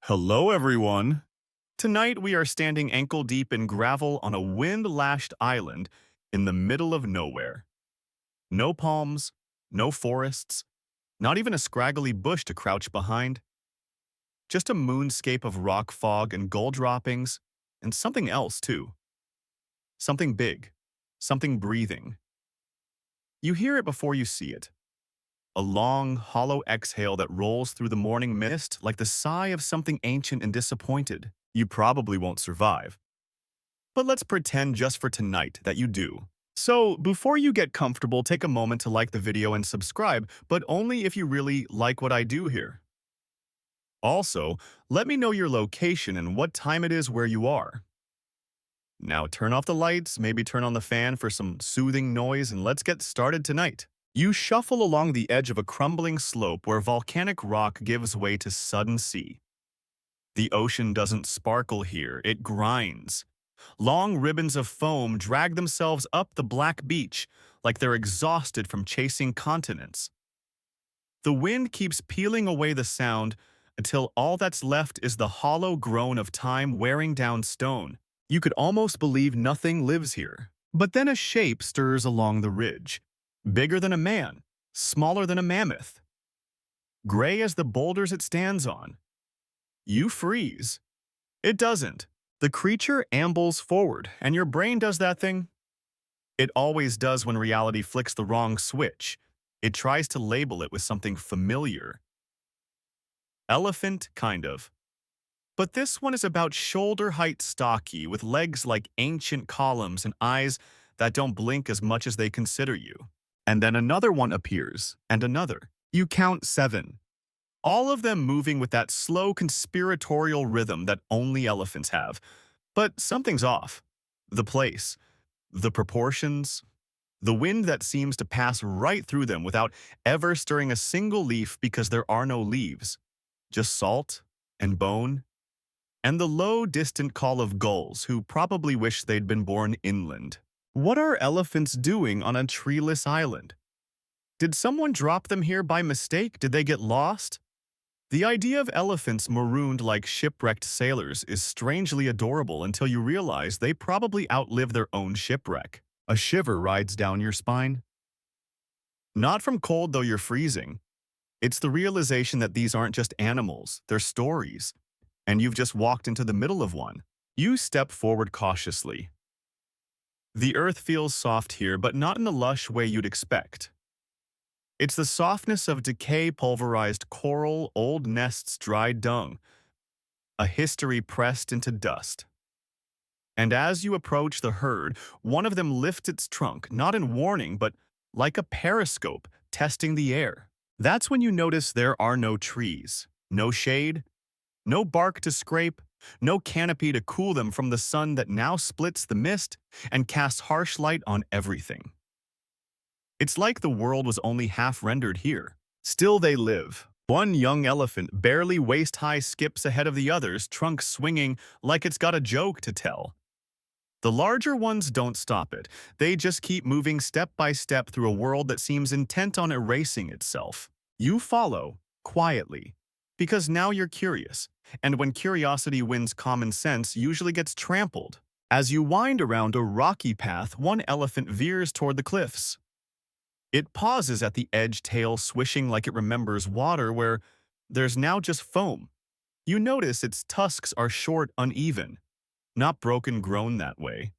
Hello, everyone. Tonight we are standing ankle-deep in gravel on a wind-lashed island in the middle of nowhere. No palms, no forests, not even a scraggly bush to crouch behind. Just a moonscape of rock fog and gold droppings, and something else, too. Something big, something breathing. You hear it before you see it. A long, hollow exhale that rolls through the morning mist like the sigh of something ancient and disappointed. You probably won't survive. But let's pretend just for tonight that you do. So, before you get comfortable, take a moment to like the video and subscribe, but only if you really like what I do here. Also, let me know your location and what time it is where you are. Now turn off the lights, maybe turn on the fan for some soothing noise, and let's get started tonight. You shuffle along the edge of a crumbling slope where volcanic rock gives way to sudden sea. The ocean doesn't sparkle here, it grinds. Long ribbons of foam drag themselves up the black beach like they're exhausted from chasing continents. The wind keeps peeling away the sound until all that's left is the hollow groan of time wearing down stone. You could almost believe nothing lives here. But then a shape stirs along the ridge. Bigger than a man, smaller than a mammoth. Gray as the boulders it stands on. You freeze. It doesn't. The creature ambles forward, and your brain does that thing it always does when reality flicks the wrong switch. It tries to label it with something familiar. Elephant, kind of. But this one is about shoulder-height stocky, with legs like ancient columns and eyes that don't blink as much as they consider you. And then another one appears, and another. You count 7. All of them moving with that slow conspiratorial rhythm that only elephants have. But something's off. The place, the proportions, the wind that seems to pass right through them without ever stirring a single leaf because there are no leaves. Just salt and bone, and the low, distant call of gulls who probably wish they'd been born inland. What are elephants doing on a treeless island? Did someone drop them here by mistake? Did they get lost? The idea of elephants marooned like shipwrecked sailors is strangely adorable until you realize they probably outlive their own shipwreck. A shiver rides down your spine. Not from cold, though you're freezing. It's the realization that these aren't just animals, they're stories. And you've just walked into the middle of one. You step forward cautiously. The earth feels soft here, but not in the lush way you'd expect. It's the softness of decay-pulverized coral, old nests, dried dung, a history pressed into dust. And as you approach the herd, one of them lifts its trunk, not in warning, but like a periscope, testing the air. That's when you notice there are no trees, no shade, no bark to scrape, no canopy to cool them from the sun that now splits the mist and casts harsh light on everything. It's like the world was only half rendered here. Still they live. One young elephant barely waist-high skips ahead of the others, trunk swinging like it's got a joke to tell. The larger ones don't stop it. They just keep moving step by step through a world that seems intent on erasing itself. You follow, quietly, because now you're curious. And when curiosity wins, common sense usually gets trampled. As you wind around a rocky path, one elephant veers toward the cliffs. It pauses at the edge, tail swishing like it remembers water where there's now just foam. You notice its tusks are short, uneven, not broken, grown that way.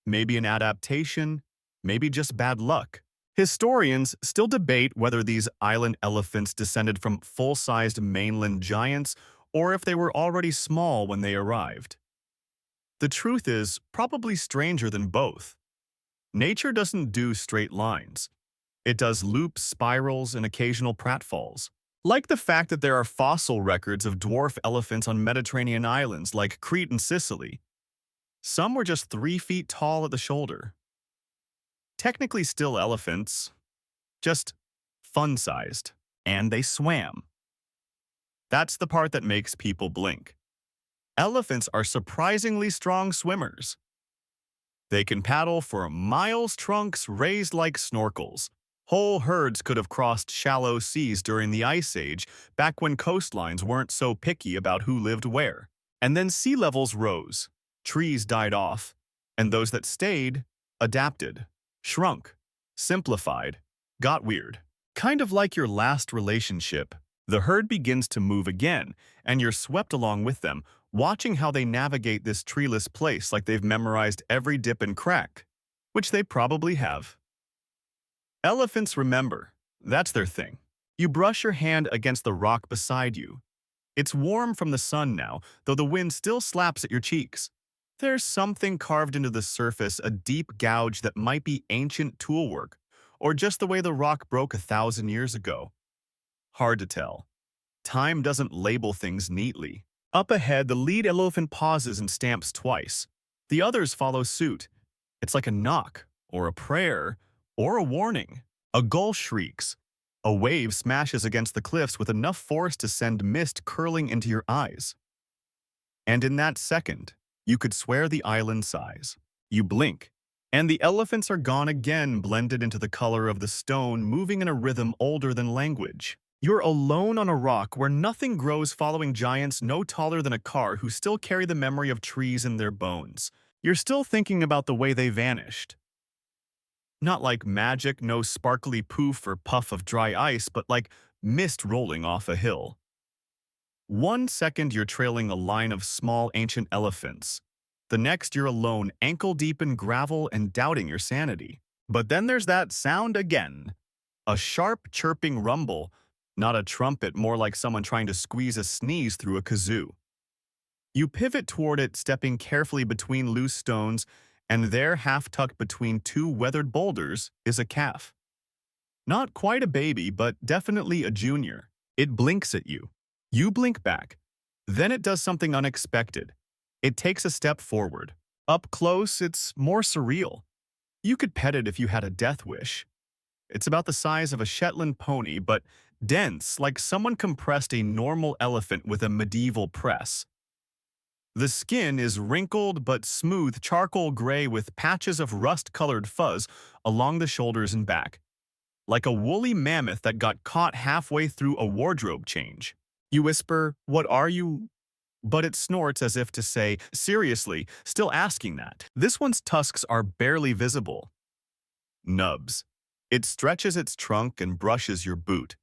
Maybe an adaptation, maybe just bad luck. Historians still debate whether these island elephants descended from full-sized mainland giants or if they were already small when they arrived. The truth is probably stranger than both. Nature doesn't do straight lines. It does loops, spirals, and occasional pratfalls. Like the fact that there are fossil records of dwarf elephants on Mediterranean islands like Crete and Sicily. Some were just 3 feet tall at the shoulder. Technically still elephants, just fun-sized. And they swam. That's the part that makes people blink. Elephants are surprisingly strong swimmers. They can paddle for miles, trunks raised like snorkels, Whole herds could have crossed shallow seas during the Ice Age, back when coastlines weren't so picky about who lived where. And then sea levels rose, trees died off, and those that stayed adapted, shrunk, simplified, got weird. Kind of like your last relationship. The herd begins to move again, and you're swept along with them, watching how they navigate this treeless place like they've memorized every dip and crack, which they probably have. Elephants remember. That's their thing. You brush your hand against the rock beside you. It's warm from the sun now, though the wind still slaps at your cheeks. There's something carved into the surface, a deep gouge that might be ancient toolwork, or just the way the rock broke 1,000 years ago. Hard to tell. Time doesn't label things neatly. Up ahead, the lead elephant pauses and stamps twice. The others follow suit. It's like a knock, or a prayer, or a warning. A gull shrieks. A wave smashes against the cliffs with enough force to send mist curling into your eyes. And in that second, you could swear the island sighs. You blink, and the elephants are gone again, blended into the color of the stone, moving in a rhythm older than language. You're alone on a rock where nothing grows, following giants no taller than a car who still carry the memory of trees in their bones. You're still thinking about the way they vanished. Not like magic, no sparkly poof or puff of dry ice, but like mist rolling off a hill. 1 second you're trailing a line of small ancient elephants. The next you're alone, ankle-deep in gravel and doubting your sanity. But then there's that sound again. A sharp, chirping rumble. Not a trumpet, more like someone trying to squeeze a sneeze through a kazoo. You pivot toward it, stepping carefully between loose stones, and there, half-tucked between two weathered boulders, is a calf. Not quite a baby, but definitely a junior. It blinks at you. You blink back. Then it does something unexpected. It takes a step forward. Up close, it's more surreal. You could pet it if you had a death wish. It's about the size of a Shetland pony, but dense, like someone compressed a normal elephant with a medieval press. The skin is wrinkled but smooth charcoal gray with patches of rust-colored fuzz along the shoulders and back, like a woolly mammoth that got caught halfway through a wardrobe change. You whisper, "What are you?" But it snorts as if to say, "Seriously, still asking that?" This one's tusks are barely visible. Nubs. It stretches its trunk and brushes your boot.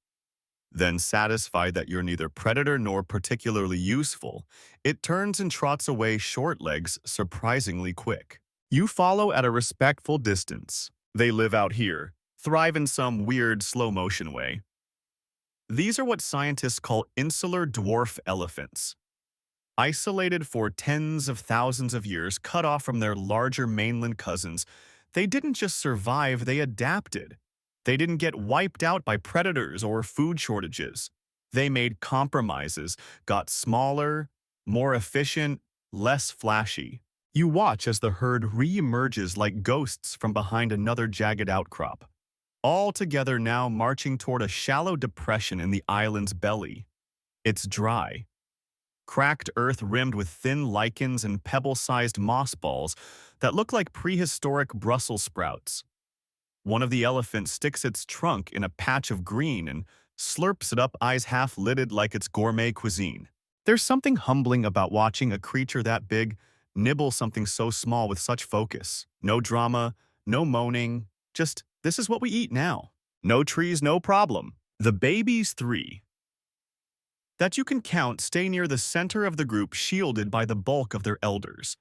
Then, satisfied that you're neither predator nor particularly useful, it turns and trots away, short legs surprisingly quick. You follow at a respectful distance. They live out here, thrive in some weird slow-motion way. These are what scientists call insular dwarf elephants. Isolated for tens of thousands of years, cut off from their larger mainland cousins, they didn't just survive, they adapted. They didn't get wiped out by predators or food shortages. They made compromises, got smaller, more efficient, less flashy. You watch as the herd re-emerges like ghosts from behind another jagged outcrop, all together now marching toward a shallow depression in the island's belly. It's dry. Cracked earth rimmed with thin lichens and pebble-sized moss balls that look like prehistoric Brussels sprouts. One of the elephants sticks its trunk in a patch of green and slurps it up, eyes half-lidded like it's gourmet cuisine. There's something humbling about watching a creature that big nibble something so small with such focus. No drama, no moaning, just, this is what we eat now. No trees, no problem. The babies, 3 that you can count, stay near the center of the group, shielded by the bulk of their elders.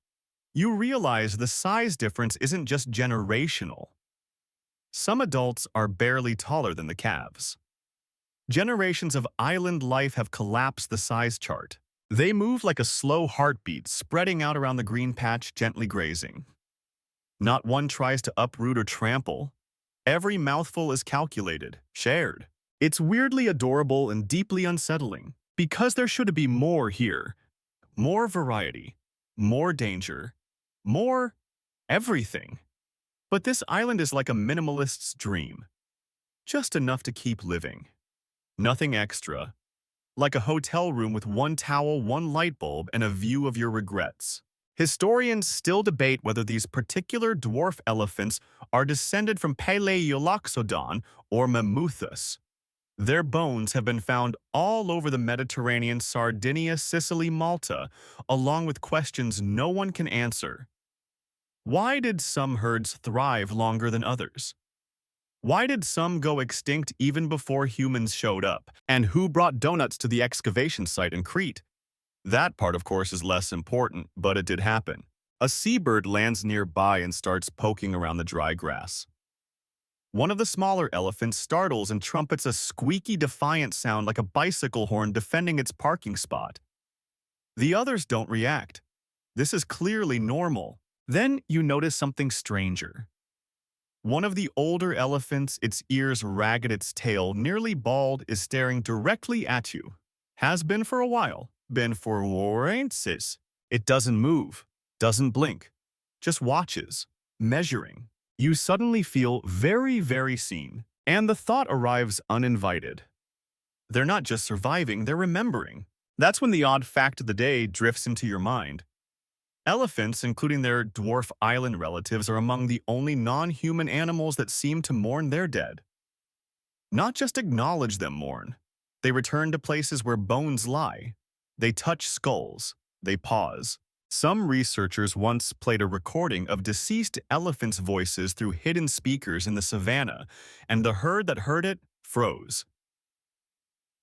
You realize the size difference isn't just generational. Some adults are barely taller than the calves. Generations of island life have collapsed the size chart. They move like a slow heartbeat, spreading out around the green patch, gently grazing. Not one tries to uproot or trample. Every mouthful is calculated, shared. It's weirdly adorable and deeply unsettling, because there should be more here. More variety, more danger, more everything. But this island is like a minimalist's dream. Just enough to keep living. Nothing extra. Like a hotel room with one towel, one light bulb, and a view of your regrets. Historians still debate whether these particular dwarf elephants are descended from Paleoloxodon or Mammuthus. Their bones have been found all over the Mediterranean, Sardinia, Sicily, Malta, along with questions no one can answer. Why did some herds thrive longer than others? Why did some go extinct even before humans showed up? And who brought donuts to the excavation site in Crete? That part, of course, is less important, but it did happen. A seabird lands nearby and starts poking around the dry grass. One of the smaller elephants startles and trumpets a squeaky, defiant sound like a bicycle horn defending its parking spot. The others don't react. This is clearly normal. Then you notice something stranger. One of the older elephants, its ears ragged, its tail nearly bald, is staring directly at you. Has been for a while. Been for warrances. It doesn't move, doesn't blink, just watches, measuring. You suddenly feel very, very seen, and the thought arrives uninvited. They're not just surviving, they're remembering. That's when the odd fact of the day drifts into your mind. Elephants, including their dwarf island relatives, are among the only non-human animals that seem to mourn their dead. Not just acknowledge them mourn. They return to places where bones lie. They touch skulls. They pause. Some researchers once played a recording of deceased elephants' voices through hidden speakers in the savannah, and the herd that heard it froze.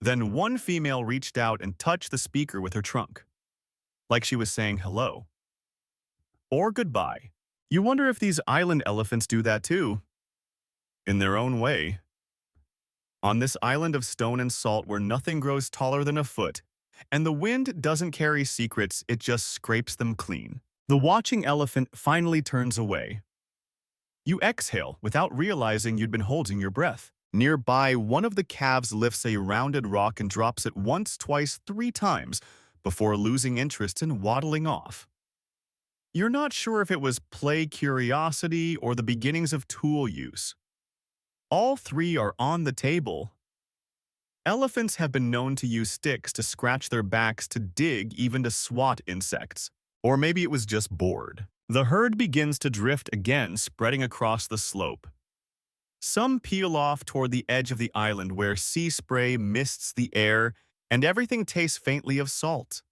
Then one female reached out and touched the speaker with her trunk, like she was saying hello. Or goodbye. You wonder if these island elephants do that too, in their own way. On this island of stone and salt where nothing grows taller than a foot, and the wind doesn't carry secrets, it just scrapes them clean. The watching elephant finally turns away. You exhale without realizing you'd been holding your breath. Nearby, one of the calves lifts a rounded rock and drops it once, twice, 3 times before losing interest and waddling off. You're not sure if it was play curiosity or the beginnings of tool use. All 3 are on the table. Elephants have been known to use sticks to scratch their backs, to dig, even to swat insects. Or maybe it was just bored. The herd begins to drift again, spreading across the slope. Some peel off toward the edge of the island where sea spray mists the air and everything tastes faintly of salt.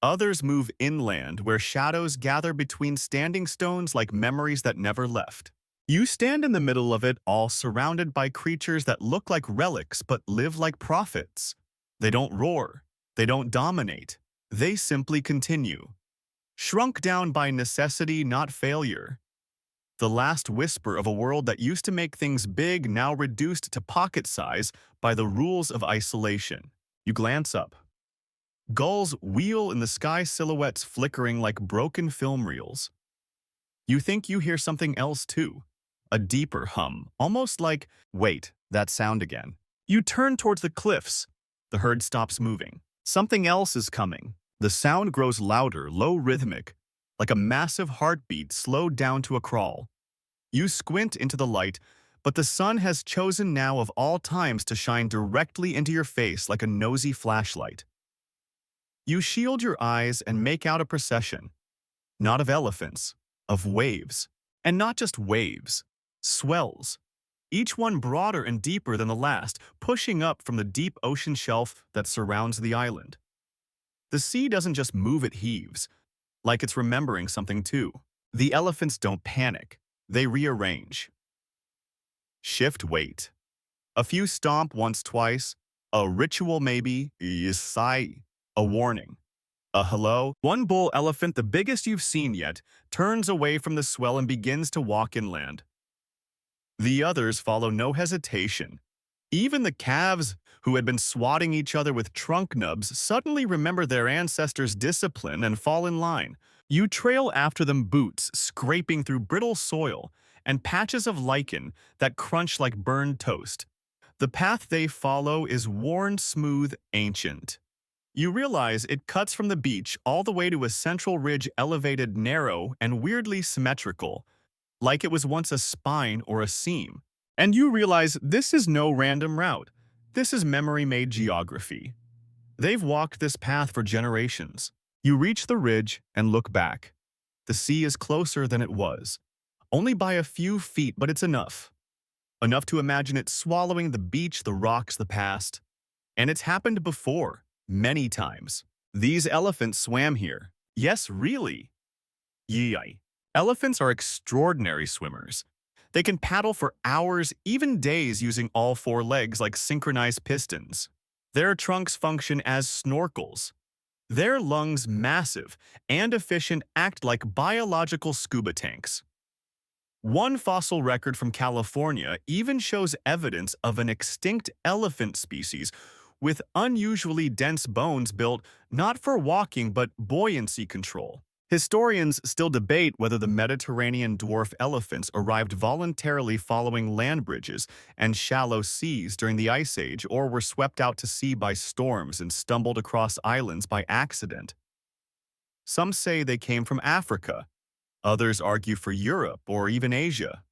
Others move inland where shadows gather between standing stones like memories that never left. You stand in the middle of it, all surrounded by creatures that look like relics but live like prophets. They don't roar. They don't dominate. They simply continue. Shrunk down by necessity, not failure. The last whisper of a world that used to make things big, now reduced to pocket size by the rules of isolation. You glance up. Gulls wheel in the sky, silhouettes flickering like broken film reels. You think you hear something else too. A deeper hum, almost like, wait, that sound again. You turn towards the cliffs. The herd stops moving. Something else is coming. The sound grows louder, low rhythmic, like a massive heartbeat slowed down to a crawl. You squint into the light, but the sun has chosen now of all times to shine directly into your face like a nosy flashlight. You shield your eyes and make out a procession, not of elephants, of waves. And not just waves. Swells, each one broader and deeper than the last, pushing up from the deep ocean shelf that surrounds the island. The sea doesn't just move, it heaves, like it's remembering something too. The elephants don't panic, they rearrange. Shift weight. A few stomp once, twice, a ritual maybe, sigh, a warning. A hello. One bull elephant, the biggest you've seen yet, turns away from the swell and begins to walk inland. The others follow, no hesitation. Even the calves, who had been swatting each other with trunk nubs, suddenly remember their ancestors' discipline and fall in line. You trail after them, boots scraping through brittle soil and patches of lichen that crunch like burned toast. The path they follow is worn, smooth, ancient. You realize it cuts from the beach all the way to a central ridge, elevated, narrow, and weirdly symmetrical, like it was once a spine or a seam. And you realize this is no random route. This is memory-made geography. They've walked this path for generations. You reach the ridge and look back. The sea is closer than it was, only by a few feet, but it's enough. Enough to imagine it swallowing the beach, the rocks, the past. And it's happened before, many times. These elephants swam here. Yes, really. Yee. Elephants are extraordinary swimmers. They can paddle for hours, even days, using all four legs like synchronized pistons. Their trunks function as snorkels. Their lungs, massive and efficient, act like biological scuba tanks. One fossil record from California even shows evidence of an extinct elephant species with unusually dense bones built not for walking but buoyancy control. Historians still debate whether the Mediterranean dwarf elephants arrived voluntarily following land bridges and shallow seas during the Ice Age or were swept out to sea by storms and stumbled across islands by accident. Some say they came from Africa. Others argue for Europe or even Asia.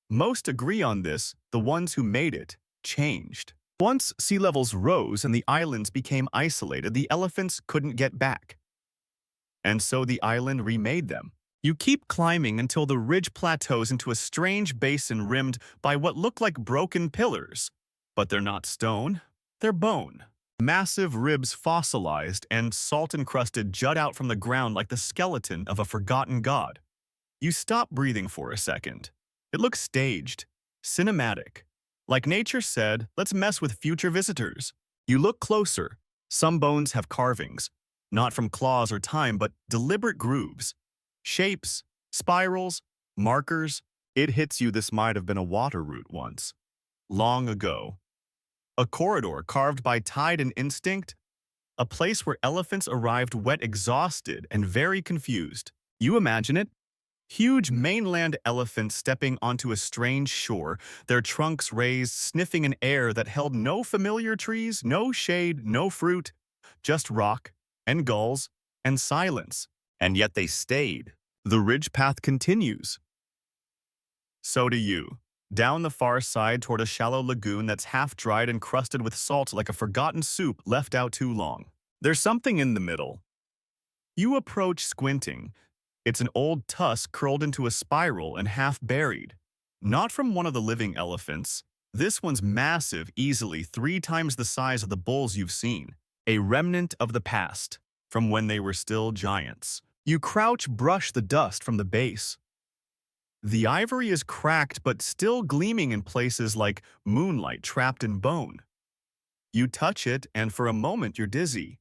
Most agree on this: the ones who made it changed. Once sea levels rose and the islands became isolated, the elephants couldn't get back. And so the island remade them. You keep climbing until the ridge plateaus into a strange basin rimmed by what look like broken pillars. But they're not stone, they're bone. Massive ribs, fossilized and salt-encrusted, jut out from the ground like the skeleton of a forgotten god. You stop breathing for a second. It looks staged, cinematic. Like nature said, let's mess with future visitors. You look closer. Some bones have carvings, not from claws or time, but deliberate grooves. Shapes, spirals, markers. It hits you this might have been a water route once. Long ago. A corridor carved by tide and instinct. A place where elephants arrived wet, exhausted, and very confused. You imagine it? Huge mainland elephants stepping onto a strange shore, their trunks raised, sniffing an air that held no familiar trees, no shade, no fruit, just rock and gulls and silence. And yet they stayed. The ridge path continues. So do you. Down the far side toward a shallow lagoon that's half-dried and crusted with salt like a forgotten soup left out too long. There's something in the middle. You approach squinting. It's an old tusk curled into a spiral and half-buried. Not from one of the living elephants. This one's massive, easily 3 times the size of the bulls you've seen. A remnant of the past, from when they were still giants. You crouch, brush the dust from the base. The ivory is cracked but still gleaming in places like moonlight trapped in bone. You touch it, and for a moment you're dizzy.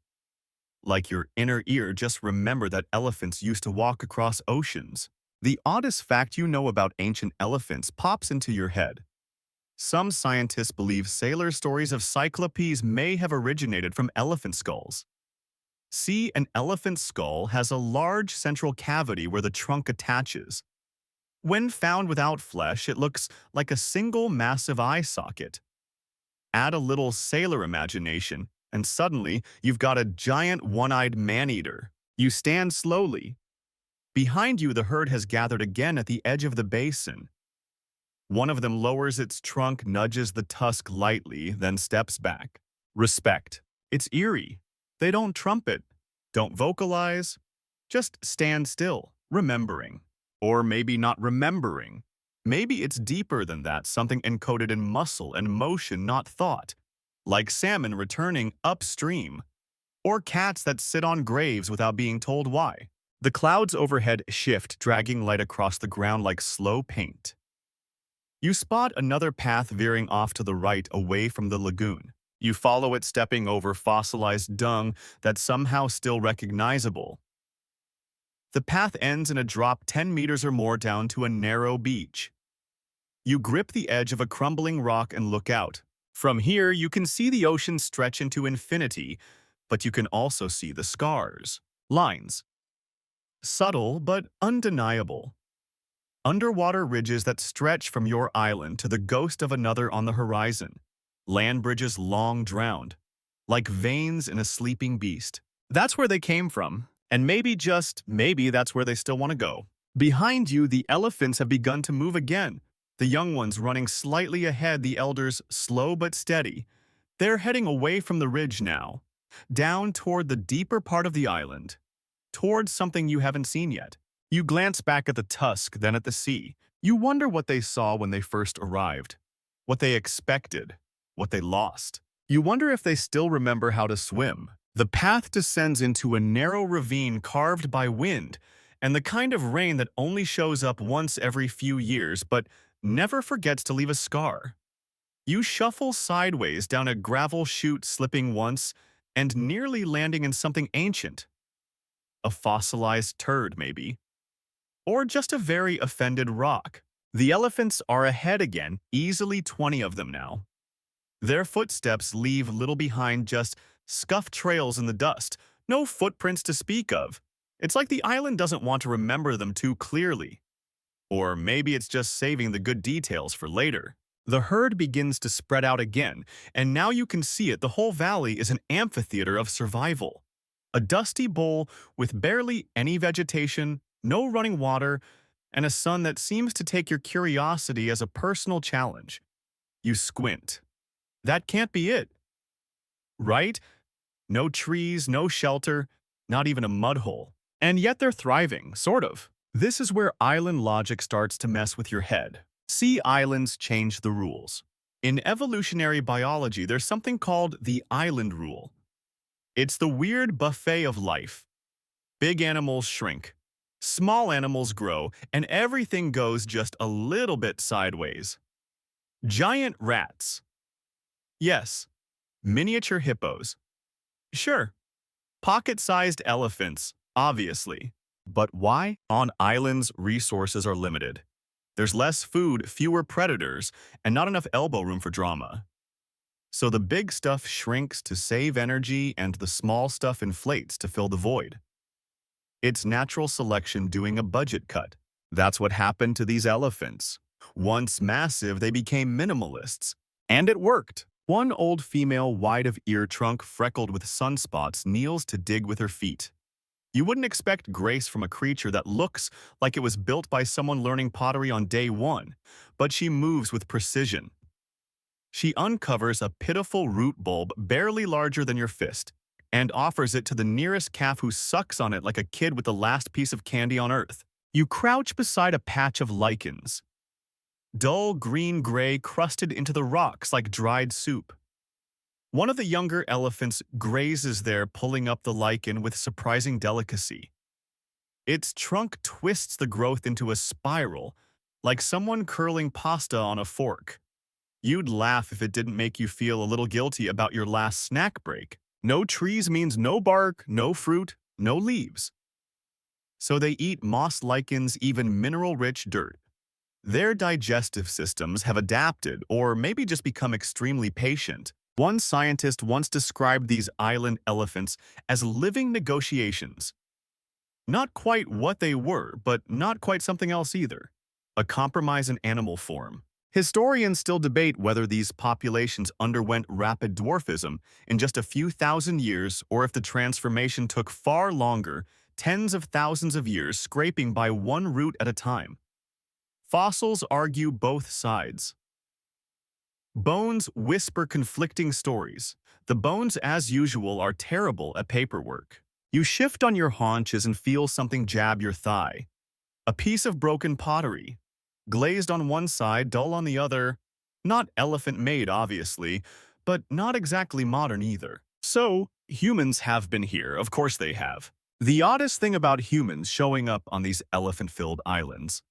Like your inner ear just remembered that elephants used to walk across oceans. The oddest fact you know about ancient elephants pops into your head. Some scientists believe sailor stories of cyclopes may have originated from elephant skulls. See, an elephant skull has a large central cavity where the trunk attaches. When found without flesh, it looks like a single massive eye socket. Add a little sailor imagination, and suddenly you've got a giant one-eyed man-eater. You stand slowly. Behind you, the herd has gathered again at the edge of the basin. One of them lowers its trunk, nudges the tusk lightly, then steps back. Respect. It's eerie. They don't trumpet, don't vocalize, just stand still, remembering. Or maybe not remembering. Maybe it's deeper than that, something encoded in muscle and motion, not thought. Like salmon returning upstream. Or cats that sit on graves without being told why. The clouds overhead shift, dragging light across the ground like slow paint. You spot another path veering off to the right away from the lagoon. You follow it, stepping over fossilized dung that's somehow still recognizable. The path ends in a drop 10 meters or more down to a narrow beach. You grip the edge of a crumbling rock and look out. From here, you can see the ocean stretch into infinity, but you can also see the scars, lines. Subtle but undeniable. Underwater ridges that stretch from your island to the ghost of another on the horizon. Land bridges long drowned, like veins in a sleeping beast. That's where they came from. And maybe, just maybe, that's where they still want to go. Behind you, the elephants have begun to move again, the young ones running slightly ahead, the elders slow but steady. They're heading away from the ridge now, down toward the deeper part of the island. towards something you haven't seen yet. You glance back at the tusk, then at the sea. You wonder what they saw when they first arrived, what they expected, what they lost. You wonder if they still remember how to swim. The path descends into a narrow ravine carved by wind, and the kind of rain that only shows up once every few years but never forgets to leave a scar. You shuffle sideways down a gravel chute, slipping once and nearly landing in something ancient. A fossilized turd, maybe. Or just a very offended rock. The elephants are ahead again, easily 20 of them now. Their footsteps leave little behind, just scuffed trails in the dust, no footprints to speak of. It's like the island doesn't want to remember them too clearly. Or maybe it's just saving the good details for later. The herd begins to spread out again, and now you can see it. The whole valley is an amphitheater of survival. A dusty bowl with barely any vegetation, no running water, and a sun that seems to take your curiosity as a personal challenge. You squint. That can't be it. Right? No trees, no shelter, not even a mud hole. And yet they're thriving, sort of. This is where island logic starts to mess with your head. Sea islands change the rules. In evolutionary biology, there's something called the island rule. It's the weird buffet of life. Big animals shrink, small animals grow, and everything goes just a little bit sideways. Giant rats. Yes. Miniature hippos. Sure. Pocket-sized elephants, obviously. But why? On islands, resources are limited. There's less food, fewer predators, and not enough elbow room for drama. So the big stuff shrinks to save energy and the small stuff inflates to fill the void. It's natural selection doing a budget cut. That's what happened to these elephants. Once massive, they became minimalists. And it worked. One old female, wide of ear trunk, freckled with sunspots, kneels to dig with her feet. You wouldn't expect grace from a creature that looks like it was built by someone learning pottery on day one, but she moves with precision. She uncovers a pitiful root bulb barely larger than your fist and offers it to the nearest calf, who sucks on it like a kid with the last piece of candy on earth. You crouch beside a patch of lichens, dull green-gray crusted into the rocks like dried soup. One of the younger elephants grazes there, pulling up the lichen with surprising delicacy. Its trunk twists the growth into a spiral, like someone curling pasta on a fork. You'd laugh if it didn't make you feel a little guilty about your last snack break. No trees means no bark, no fruit, no leaves. So they eat moss lichens, even mineral-rich dirt. Their digestive systems have adapted, or maybe just become extremely patient. One scientist once described these island elephants as living negotiations. Not quite what they were, but not quite something else either. A compromise in animal form. Historians still debate whether these populations underwent rapid dwarfism in just a few thousand years, or if the transformation took far longer, tens of thousands of years, scraping by one root at a time. Fossils argue both sides. Bones whisper conflicting stories. The bones, as usual, are terrible at paperwork. You shift on your haunches and feel something jab your thigh. A piece of broken pottery. Glazed on one side, dull on the other. Not elephant-made, obviously, but not exactly modern either. So, humans have been here, of course they have. The oddest thing about humans showing up on these elephant-filled islands: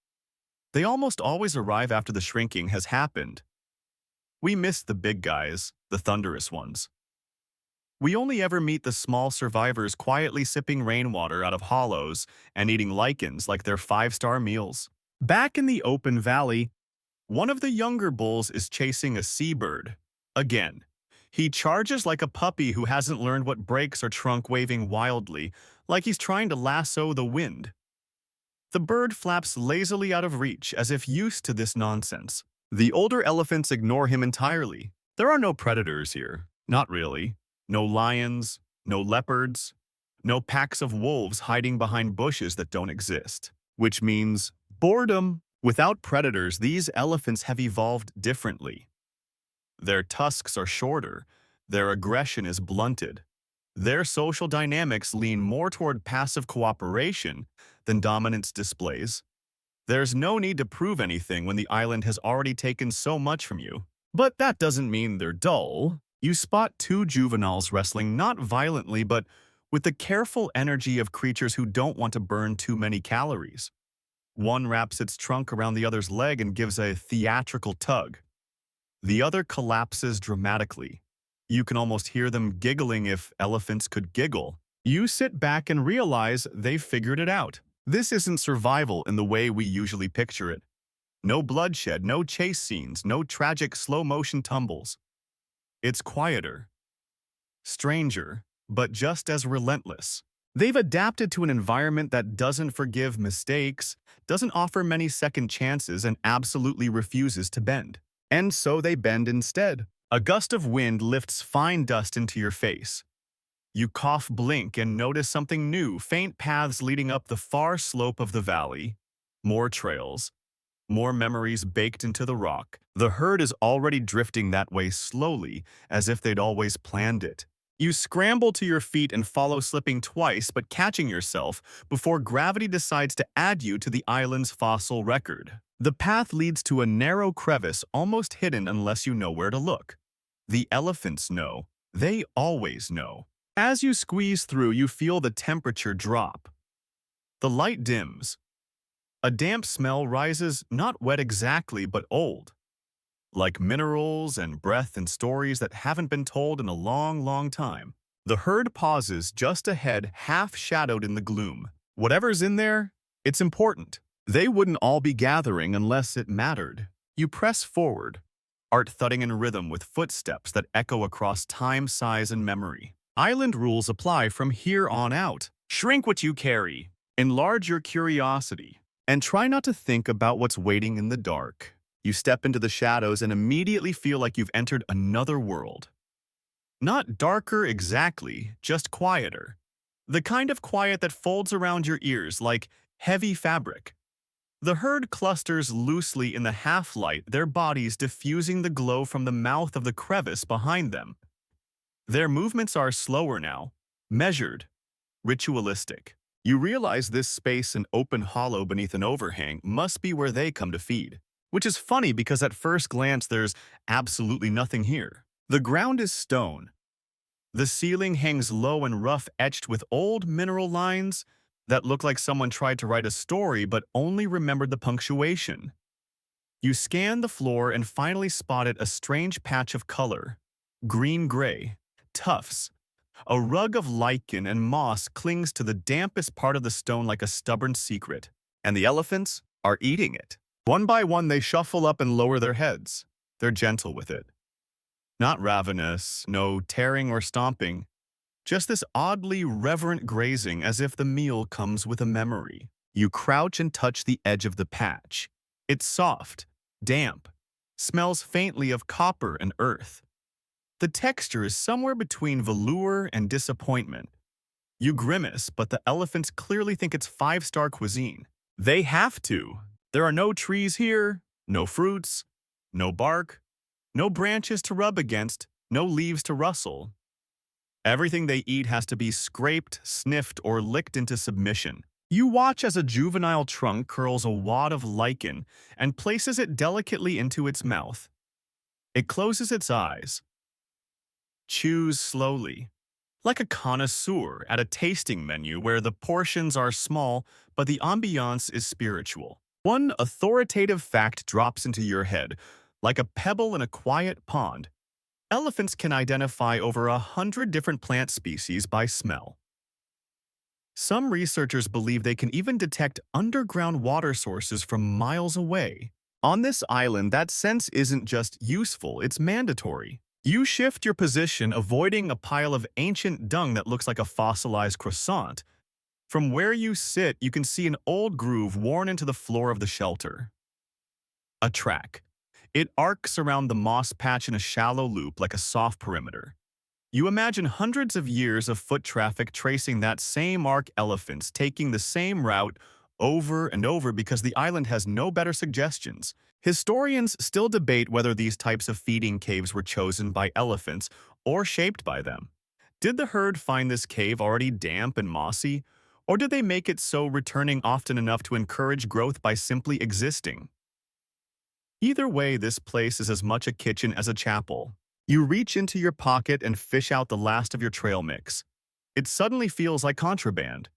they almost always arrive after the shrinking has happened. We miss the big guys, the thunderous ones. We only ever meet the small survivors quietly sipping rainwater out of hollows and eating lichens like they're five-star meals. Back in the open valley, one of the younger bulls is chasing a seabird. Again, he charges like a puppy who hasn't learned what brakes are, trunk waving wildly, like he's trying to lasso the wind. The bird flaps lazily out of reach, as if used to this nonsense. The older elephants ignore him entirely. There are no predators here. Not really. No lions, no leopards, no packs of wolves hiding behind bushes that don't exist. Which means boredom. Without predators, these elephants have evolved differently. Their tusks are shorter. Their aggression is blunted. Their social dynamics lean more toward passive cooperation than dominance displays. There's no need to prove anything when the island has already taken so much from you. But that doesn't mean they're dull. You spot two juveniles wrestling not violently, but with the careful energy of creatures who don't want to burn too many calories. One wraps its trunk around the other's leg and gives a theatrical tug. The other collapses dramatically. You can almost hear them giggling if elephants could giggle. You sit back and realize they've figured it out. This isn't survival in the way we usually picture it. No bloodshed, no chase scenes, no tragic slow-motion tumbles. It's quieter, stranger, but just as relentless. They've adapted to an environment that doesn't forgive mistakes, doesn't offer many second chances, and absolutely refuses to bend. And so they bend instead. A gust of wind lifts fine dust into your face. You cough, blink, and notice something new, faint paths leading up the far slope of the valley. More trails. More memories baked into the rock. The herd is already drifting that way slowly, as if they'd always planned it. You scramble to your feet and follow, slipping twice but catching yourself before gravity decides to add you to the island's fossil record. The path leads to a narrow crevice almost hidden unless you know where to look. The elephants know. They always know. As you squeeze through, you feel the temperature drop. The light dims. A damp smell rises, not wet exactly, but old. Like minerals and breath and stories that haven't been told in a long, long time. The herd pauses just ahead, half-shadowed in the gloom. Whatever's in there, it's important. They wouldn't all be gathering unless it mattered. You press forward, art thudding in rhythm with footsteps that echo across time, size, and memory. Island rules apply from here on out. Shrink what you carry. Enlarge your curiosity. And try not to think about what's waiting in the dark. You step into the shadows and immediately feel like you've entered another world. Not darker exactly, just quieter. The kind of quiet that folds around your ears like heavy fabric. The herd clusters loosely in the half-light, their bodies diffusing the glow from the mouth of the crevice behind them. Their movements are slower now, measured, ritualistic. You realize this space, an open hollow beneath an overhang, must be where they come to feed. Which is funny because at first glance there's absolutely nothing here. The ground is stone. The ceiling hangs low and rough, etched with old mineral lines that look like someone tried to write a story but only remembered the punctuation. You scan the floor and finally spotted a strange patch of color. Green-gray, tufts. A rug of lichen and moss clings to the dampest part of the stone like a stubborn secret. And the elephants are eating it. One by one, they shuffle up and lower their heads. They're gentle with it. Not ravenous, no tearing or stomping. Just this oddly reverent grazing, as if the meal comes with a memory. You crouch and touch the edge of the patch. It's soft, damp, smells faintly of copper and earth. The texture is somewhere between velour and disappointment. You grimace, but the elephants clearly think it's five-star cuisine. They have to. There are no trees here, no fruits, no bark, no branches to rub against, no leaves to rustle. Everything they eat has to be scraped, sniffed, or licked into submission. You watch as a juvenile trunk curls a wad of lichen and places it delicately into its mouth. It closes its eyes, chews slowly, like a connoisseur at a tasting menu where the portions are small but the ambiance is spiritual. One authoritative fact drops into your head, like a pebble in a quiet pond. Elephants can identify over 100 different plant species by smell. Some researchers believe they can even detect underground water sources from miles away. On this island, that sense isn't just useful, it's mandatory. You shift your position, avoiding a pile of ancient dung that looks like a fossilized croissant. From where you sit, you can see an old groove worn into the floor of the shelter. A track. It arcs around the moss patch in a shallow loop like a soft perimeter. You imagine hundreds of years of foot traffic tracing that same arc, elephants taking the same route over and over because the island has no better suggestions. Historians still debate whether these types of feeding caves were chosen by elephants or shaped by them. Did the herd find this cave already damp and mossy, or did they make it so returning often enough to encourage growth by simply existing? Either way, this place is as much a kitchen as a chapel. You reach into your pocket and fish out the last of your trail mix. It suddenly feels like contraband.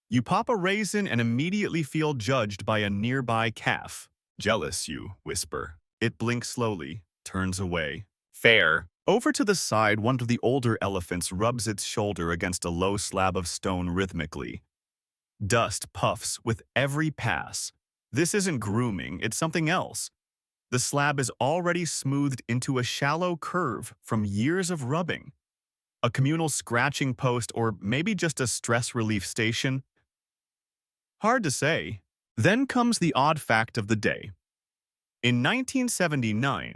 You pop a raisin and immediately feel judged by a nearby calf. Jealous, you whisper. It blinks slowly, turns away. Fair. Over to the side, one of the older elephants rubs its shoulder against a low slab of stone rhythmically. Dust puffs with every pass. This isn't grooming, it's something else. The slab is already smoothed into a shallow curve from years of rubbing. A communal scratching post or maybe just a stress relief station? Hard to say. Then comes the odd fact of the day. In 1979,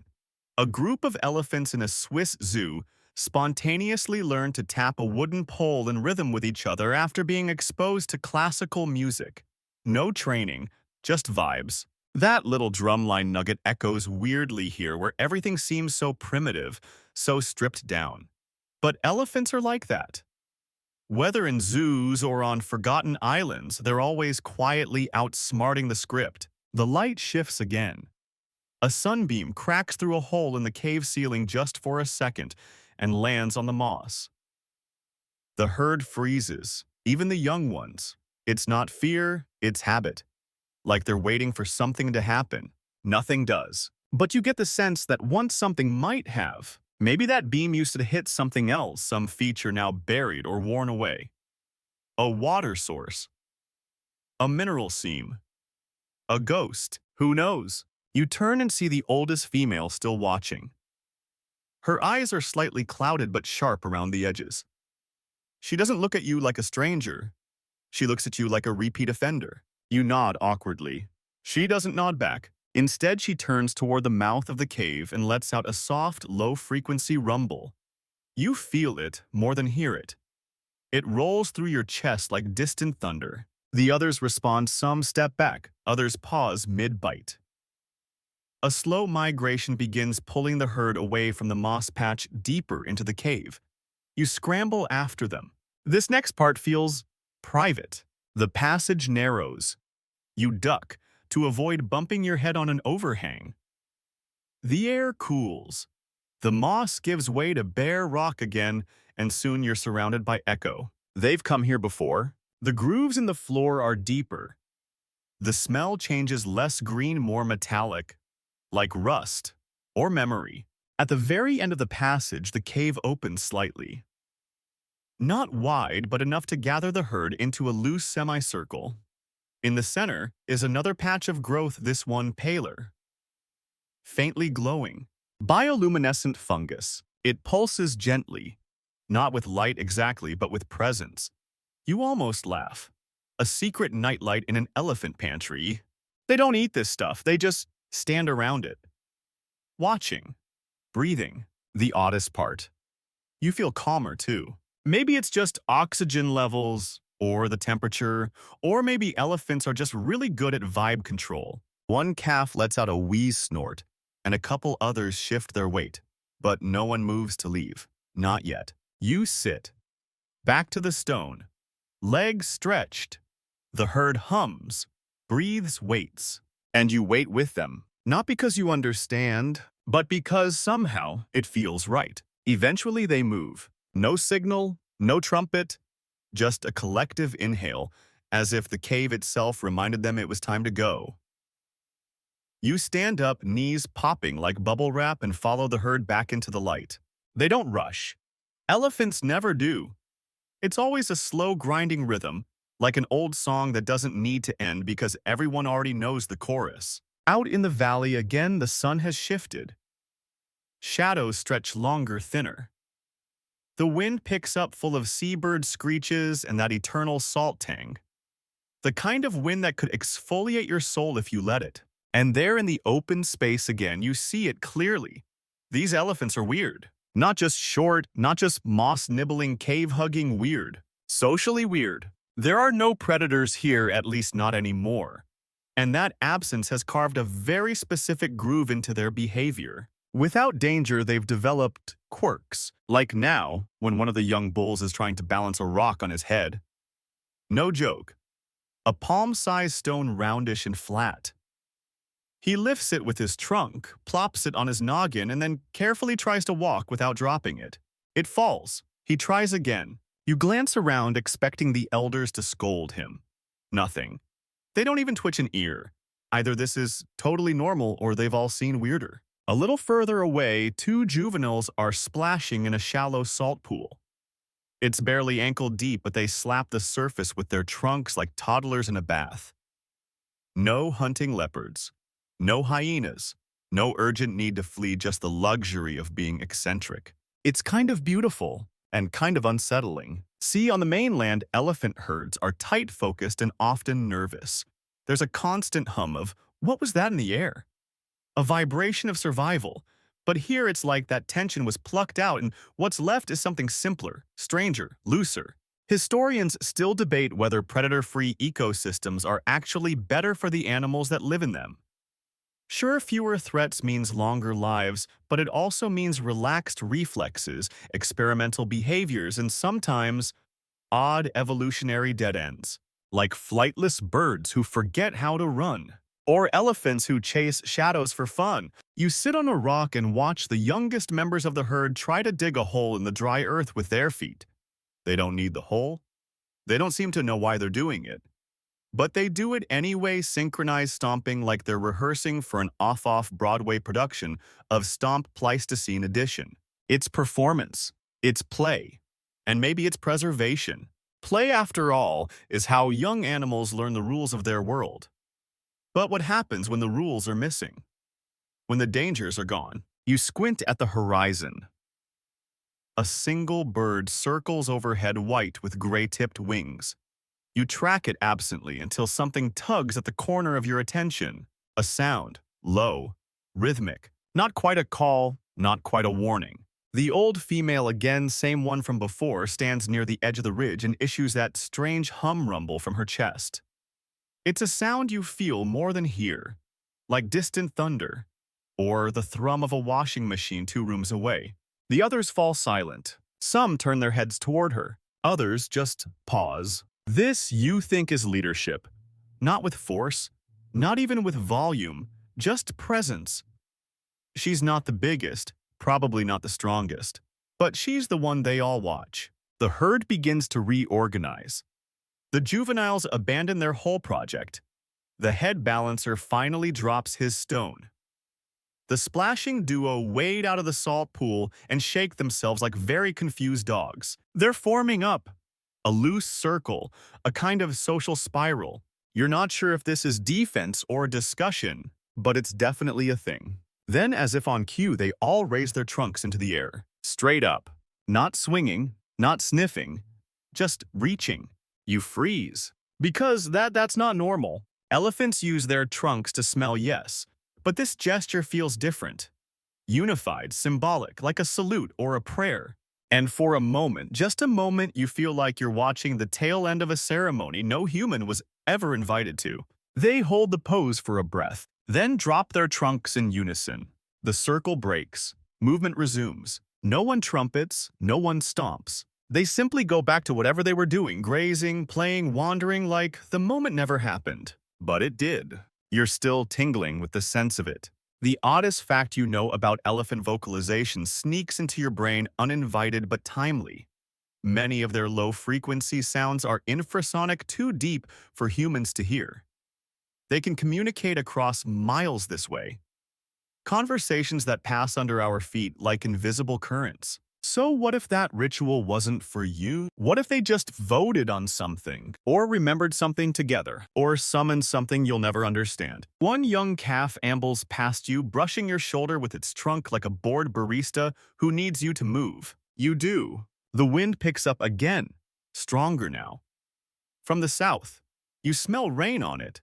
a group of elephants in a Swiss zoo spontaneously learned to tap a wooden pole in rhythm with each other after being exposed to classical music. No training, just vibes. That little drumline nugget echoes weirdly here where everything seems so primitive, so stripped down. But elephants are like that. Whether in zoos or on forgotten islands, they're always quietly outsmarting the script. The light shifts again. A sunbeam cracks through a hole in the cave ceiling just for a second and lands on the moss. The herd freezes, even the young ones. It's not fear, it's habit. Like they're waiting for something to happen. Nothing does. But you get the sense that once something might have, maybe that beam used to hit something else, some feature now buried or worn away. A water source. A mineral seam. A ghost. Who knows? You turn and see the oldest female still watching. Her eyes are slightly clouded but sharp around the edges. She doesn't look at you like a stranger. She looks at you like a repeat offender. You nod awkwardly. She doesn't nod back. Instead, she turns toward the mouth of the cave and lets out a soft, low-frequency rumble. You feel it more than hear it. It rolls through your chest like distant thunder. The others respond, some step back, others pause mid-bite. A slow migration begins, pulling the herd away from the moss patch deeper into the cave. You scramble after them. This next part feels private. The passage narrows. You duck to avoid bumping your head on an overhang. The air cools. The moss gives way to bare rock again, and soon you're surrounded by echo. They've come here before. The grooves in the floor are deeper. The smell changes, less green, more metallic, like rust or memory. At the very end of the passage, the cave opens slightly. Not wide, but enough to gather the herd into a loose semicircle. In the center is another patch of growth, this one paler. Faintly glowing. Bioluminescent fungus. It pulses gently. Not with light exactly, but with presence. You almost laugh. A secret nightlight in an elephant pantry. They don't eat this stuff, they just stand around it. Watching. Breathing. The oddest part. You feel calmer too. Maybe it's just oxygen levels, or the temperature, or maybe elephants are just really good at vibe control. One calf lets out a wee snort, and a couple others shift their weight. But no one moves to leave. Not yet. You sit. Back to the stone. Legs stretched. The herd hums, breathes, waits. And you wait with them. Not because you understand, but because somehow it feels right. Eventually they move. No signal, no trumpet, just a collective inhale, as if the cave itself reminded them it was time to go. You stand up, knees popping like bubble wrap, and follow the herd back into the light. They don't rush. Elephants never do. It's always a slow, grinding rhythm, like an old song that doesn't need to end because everyone already knows the chorus. Out in the valley again, the sun has shifted. Shadows stretch longer, thinner. The wind picks up, full of seabird screeches and that eternal salt tang. The kind of wind that could exfoliate your soul if you let it. And there in the open space again, you see it clearly. These elephants are weird. Not just short, not just moss-nibbling, cave-hugging weird. Socially weird. There are no predators here, at least not anymore. And that absence has carved a very specific groove into their behavior. Without danger, they've developed quirks, like now, when one of the young bulls is trying to balance a rock on his head. No joke. A palm-sized stone, roundish and flat. He lifts it with his trunk, plops it on his noggin, and then carefully tries to walk without dropping it. It falls. He tries again. You glance around, expecting the elders to scold him. Nothing. They don't even twitch an ear. Either this is totally normal or they've all seen weirder. A little further away, two juveniles are splashing in a shallow salt pool. It's barely ankle deep, but they slap the surface with their trunks like toddlers in a bath. No hunting leopards. No hyenas. No urgent need to flee, just the luxury of being eccentric. It's kind of beautiful and kind of unsettling. See, on the mainland, elephant herds are tight-focused and often nervous. There's a constant hum of, what was that in the air? A vibration of survival. But here it's like that tension was plucked out and what's left is something simpler, stranger, looser. Historians still debate whether predator-free ecosystems are actually better for the animals that live in them. Sure, fewer threats means longer lives, but it also means relaxed reflexes, experimental behaviors, and sometimes odd evolutionary dead ends, like flightless birds who forget how to run, or elephants who chase shadows for fun. You sit on a rock and watch the youngest members of the herd try to dig a hole in the dry earth with their feet. They don't need the hole. They don't seem to know why they're doing it. But they do it anyway, synchronized stomping like they're rehearsing for an off Broadway production of Stomp Pleistocene Edition. It's performance, it's play, and maybe it's preservation. Play, after all, is how young animals learn the rules of their world. But what happens when the rules are missing? When the dangers are gone? You squint at the horizon. A single bird circles overhead, white with gray-tipped wings. You track it absently until something tugs at the corner of your attention. A sound, low, rhythmic. Not quite a call, not quite a warning. The old female, again, same one from before, stands near the edge of the ridge and issues that strange hum rumble from her chest. It's a sound you feel more than hear, like distant thunder, or the thrum of a washing machine 2 rooms away. The others fall silent. Some turn their heads toward her. Others just pause. This, you think, is leadership. Not with force, not even with volume, just presence. She's not the biggest, probably not the strongest, but she's the one they all watch. The herd begins to reorganize. The juveniles abandon their whole project. The head balancer finally drops his stone. The splashing duo wade out of the salt pool and shake themselves like very confused dogs. They're forming up. A loose circle, a kind of social spiral. You're not sure if this is defense or discussion, but it's definitely a thing. Then, as if on cue, they all raise their trunks into the air, straight up. Not swinging, not sniffing, just reaching. You freeze. Because that's not normal. Elephants use their trunks to smell, yes, but this gesture feels different. Unified, symbolic, like a salute or a prayer. And for a moment, just a moment, you feel like you're watching the tail end of a ceremony no human was ever invited to. They hold the pose for a breath, then drop their trunks in unison. The circle breaks. Movement resumes. No one trumpets, no one stomps. They simply go back to whatever they were doing, grazing, playing, wandering, like the moment never happened. But it did. You're still tingling with the sense of it. The oddest fact you know about elephant vocalization sneaks into your brain uninvited but timely. Many of their low-frequency sounds are infrasonic, too deep for humans to hear. They can communicate across miles this way. Conversations that pass under our feet like invisible currents. So what if that ritual wasn't for you? What if they just voted on something, or remembered something together, or summoned something you'll never understand? One young calf ambles past you, brushing your shoulder with its trunk like a bored barista who needs you to move. You do. The wind picks up again, stronger now. From the south, you smell rain on it,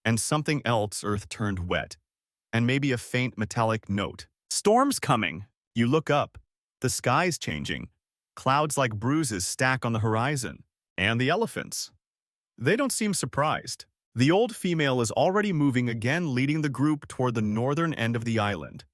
and something else, earth turned wet, and maybe a faint metallic note. Storm's coming. You look up. The sky's changing. Clouds like bruises stack on the horizon. And the elephants. They don't seem surprised. The old female is already moving again, leading the group toward the northern end of the island.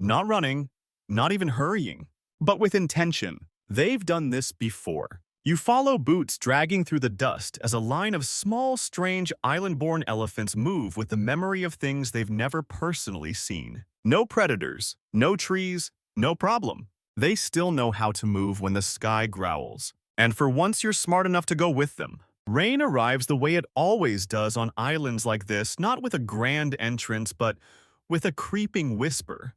Not running, not even hurrying, but with intention. They've done this before. You follow boots dragging through the dust as a line of small, strange island-born elephants move with the memory of things they've never personally seen. No predators, no trees, no problem. They still know how to move when the sky growls. And for once you're smart enough to go with them. Rain arrives the way it always does on islands like this, not with a grand entrance, but with a creeping whisper.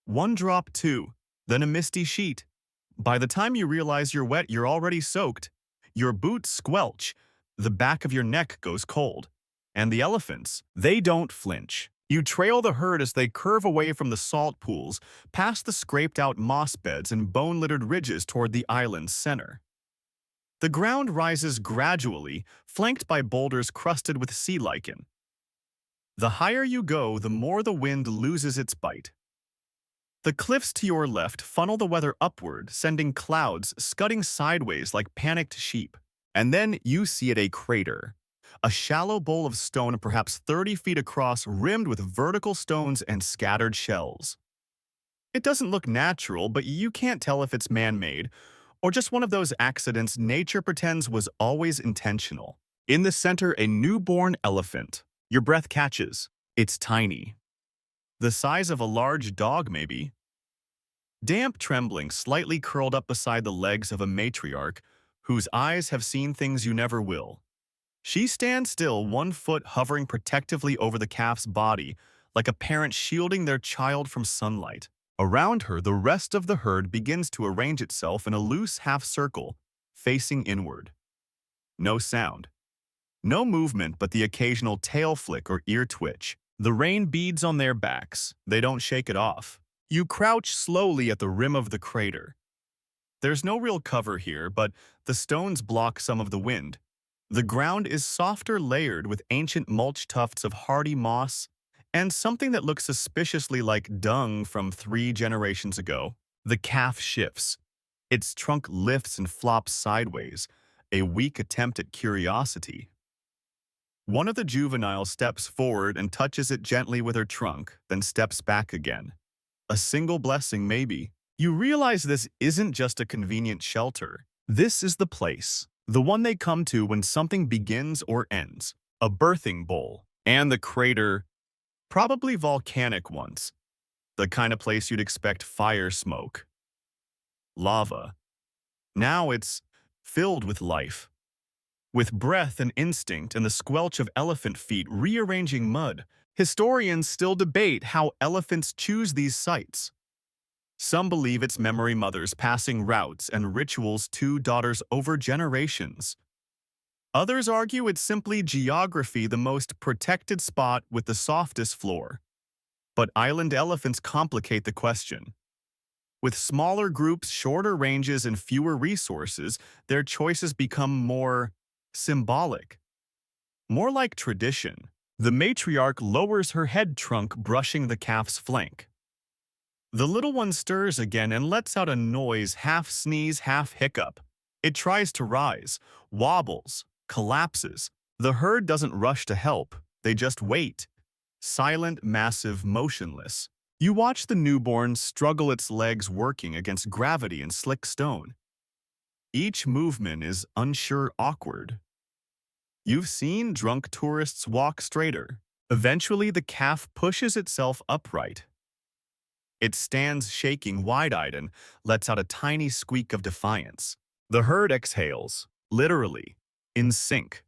One drop, two, then a misty sheet. By the time you realize you're wet, you're already soaked. Your boots squelch, the back of your neck goes cold. And the elephants, they don't flinch. You trail the herd as they curve away from the salt pools, past the scraped-out moss beds and bone-littered ridges toward the island's center. The ground rises gradually, flanked by boulders crusted with sea lichen. The higher you go, the more the wind loses its bite. The cliffs to your left funnel the weather upward, sending clouds scudding sideways like panicked sheep. And then you see it, a crater. A shallow bowl of stone perhaps 30 feet across, rimmed with vertical stones and scattered shells. It doesn't look natural, but you can't tell if it's man-made, or just one of those accidents nature pretends was always intentional. In the center, a newborn elephant. Your breath catches. It's tiny. The size of a large dog, maybe. Damp trembling slightly curled up beside the legs of a matriarch whose eyes have seen things you never will. She stands still, one foot hovering protectively over the calf's body, like a parent shielding their child from sunlight. Around her, the rest of the herd begins to arrange itself in a loose half-circle, facing inward. No sound. No movement but the occasional tail flick or ear twitch. The rain beads on their backs. They don't shake it off. You crouch slowly at the rim of the crater. There's no real cover here, but the stones block some of the wind. The ground is softer, layered with ancient mulch tufts of hardy moss and something that looks suspiciously like dung from 3 generations ago. The calf shifts. Its trunk lifts and flops sideways, a weak attempt at curiosity. One of the juveniles steps forward and touches it gently with her trunk, then steps back again. A single blessing, maybe. You realize this isn't just a convenient shelter. This is the place. The one they come to when something begins or ends. A birthing bowl. And the crater, probably volcanic once. The kind of place you'd expect fire smoke. Lava. Now it's filled with life. With breath and instinct and the squelch of elephant feet rearranging mud, historians still debate how elephants choose these sites. Some believe it's memory mothers passing routes and rituals to daughters over generations. Others argue it's simply geography, the most protected spot with the softest floor. But island elephants complicate the question. With smaller groups, shorter ranges, and fewer resources, their choices become more symbolic. More like tradition. The matriarch lowers her head trunk, brushing the calf's flank. The little one stirs again and lets out a noise, half sneeze, half hiccup. It tries to rise, wobbles, collapses. The herd doesn't rush to help. They just wait. Silent, massive, motionless. You watch the newborn struggle, its legs working against gravity and slick stone. Each movement is unsure, awkward. You've seen drunk tourists walk straighter. Eventually, the calf pushes itself upright. It stands shaking wide-eyed and lets out a tiny squeak of defiance. The herd exhales, literally, in sync.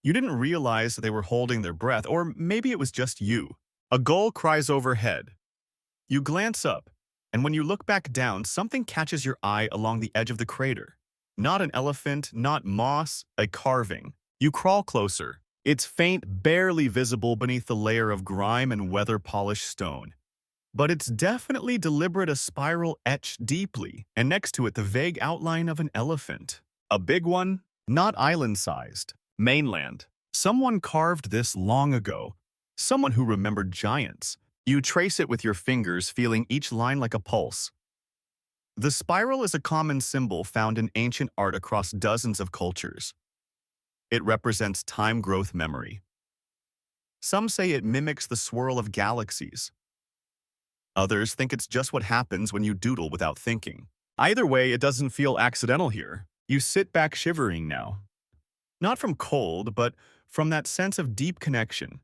You didn't realize they were holding their breath, or maybe it was just you. A gull cries overhead. You glance up, and when you look back down, something catches your eye along the edge of the crater. Not an elephant, not moss, a carving. You crawl closer. It's faint, barely visible beneath the layer of grime and weather-polished stone. But it's definitely deliberate, a spiral etched deeply, and next to it the vague outline of an elephant. A big one, not island-sized. Mainland. Someone carved this long ago. Someone who remembered giants. You trace it with your fingers, feeling each line like a pulse. The spiral is a common symbol found in ancient art across dozens of cultures. It represents time growth memory. Some say it mimics the swirl of galaxies. Others think it's just what happens when you doodle without thinking. Either way, it doesn't feel accidental here. You sit back shivering now. Not from cold, but from that sense of deep connection,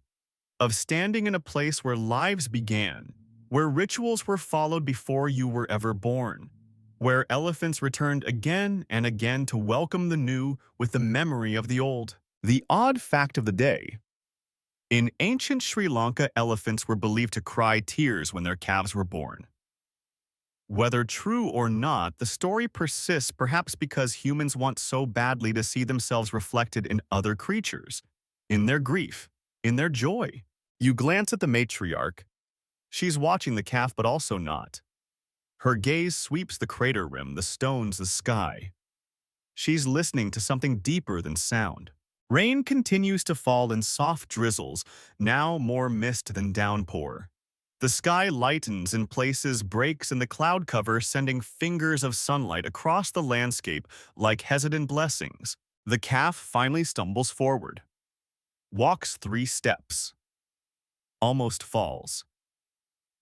of standing in a place where lives began, where rituals were followed before you were ever born, where elephants returned again and again to welcome the new with the memory of the old. The odd fact of the day. In ancient Sri Lanka, elephants were believed to cry tears when their calves were born. Whether true or not, the story persists perhaps because humans want so badly to see themselves reflected in other creatures, in their grief, in their joy. You glance at the matriarch. She's watching the calf but also not. Her gaze sweeps the crater rim, the stones, the sky. She's listening to something deeper than sound. Rain continues to fall in soft drizzles, now more mist than downpour. The sky lightens in places, breaks in the cloud cover, sending fingers of sunlight across the landscape like hesitant blessings. The calf finally stumbles forward, walks 3 steps, almost falls,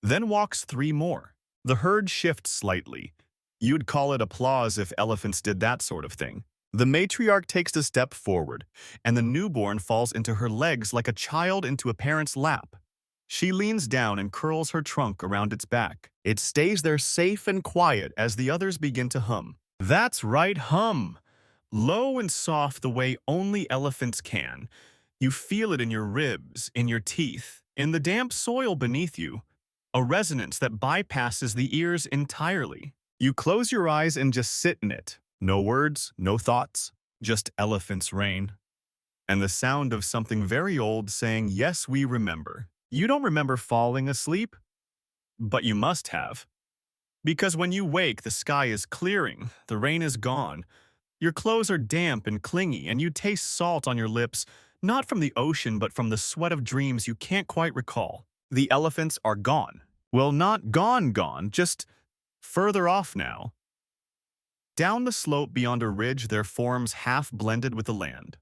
then walks 3 more. The herd shifts slightly. You'd call it applause if elephants did that sort of thing. The matriarch takes a step forward, and the newborn falls into her legs like a child into a parent's lap. She leans down and curls her trunk around its back. It stays there safe and quiet as the others begin to hum. That's right, hum. Low and soft the way only elephants can. You feel it in your ribs, in your teeth, in the damp soil beneath you. A resonance that bypasses the ears entirely. You close your eyes and just sit in it. No words, no thoughts, just elephant's rain. And the sound of something very old saying, "Yes, we remember." You don't remember falling asleep, but you must have. Because when you wake, the sky is clearing, the rain is gone. Your clothes are damp and clingy, and you taste salt on your lips, not from the ocean, but from the sweat of dreams you can't quite recall. The elephants are gone. Well, not gone, just further off now. Down the slope beyond a ridge, their forms half blended with the land.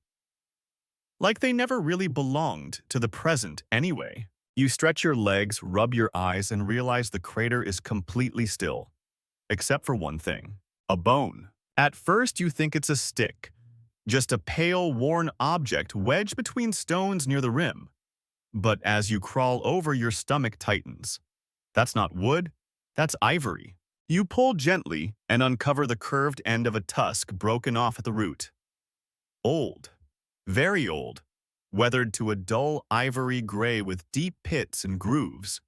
Like they never really belonged to the present anyway. You stretch your legs, rub your eyes, and realize the crater is completely still. Except for one thing. A bone. At first you think it's a stick. Just a pale, worn object wedged between stones near the rim. But as you crawl over, your stomach tightens. That's not wood, that's ivory. You pull gently and uncover the curved end of a tusk broken off at the root. Old. Very old. Weathered to a dull ivory gray with deep pits and grooves.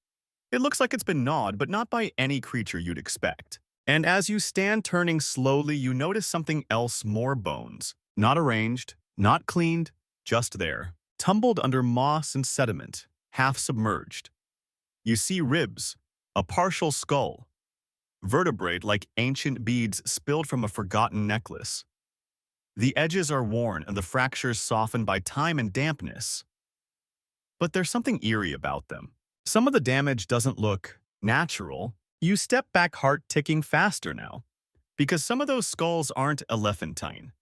It looks like it's been gnawed, but not by any creature you'd expect. And as you stand turning slowly, you notice something else, more bones. Not arranged, not cleaned, just there. Tumbled under moss and sediment, half submerged. You see ribs, a partial skull, vertebrae like ancient beads spilled from a forgotten necklace. The edges are worn and the fractures softened by time and dampness. But there's something eerie about them. Some of the damage doesn't look natural. You step back, heart ticking faster now. Because some of those skulls aren't elephantine.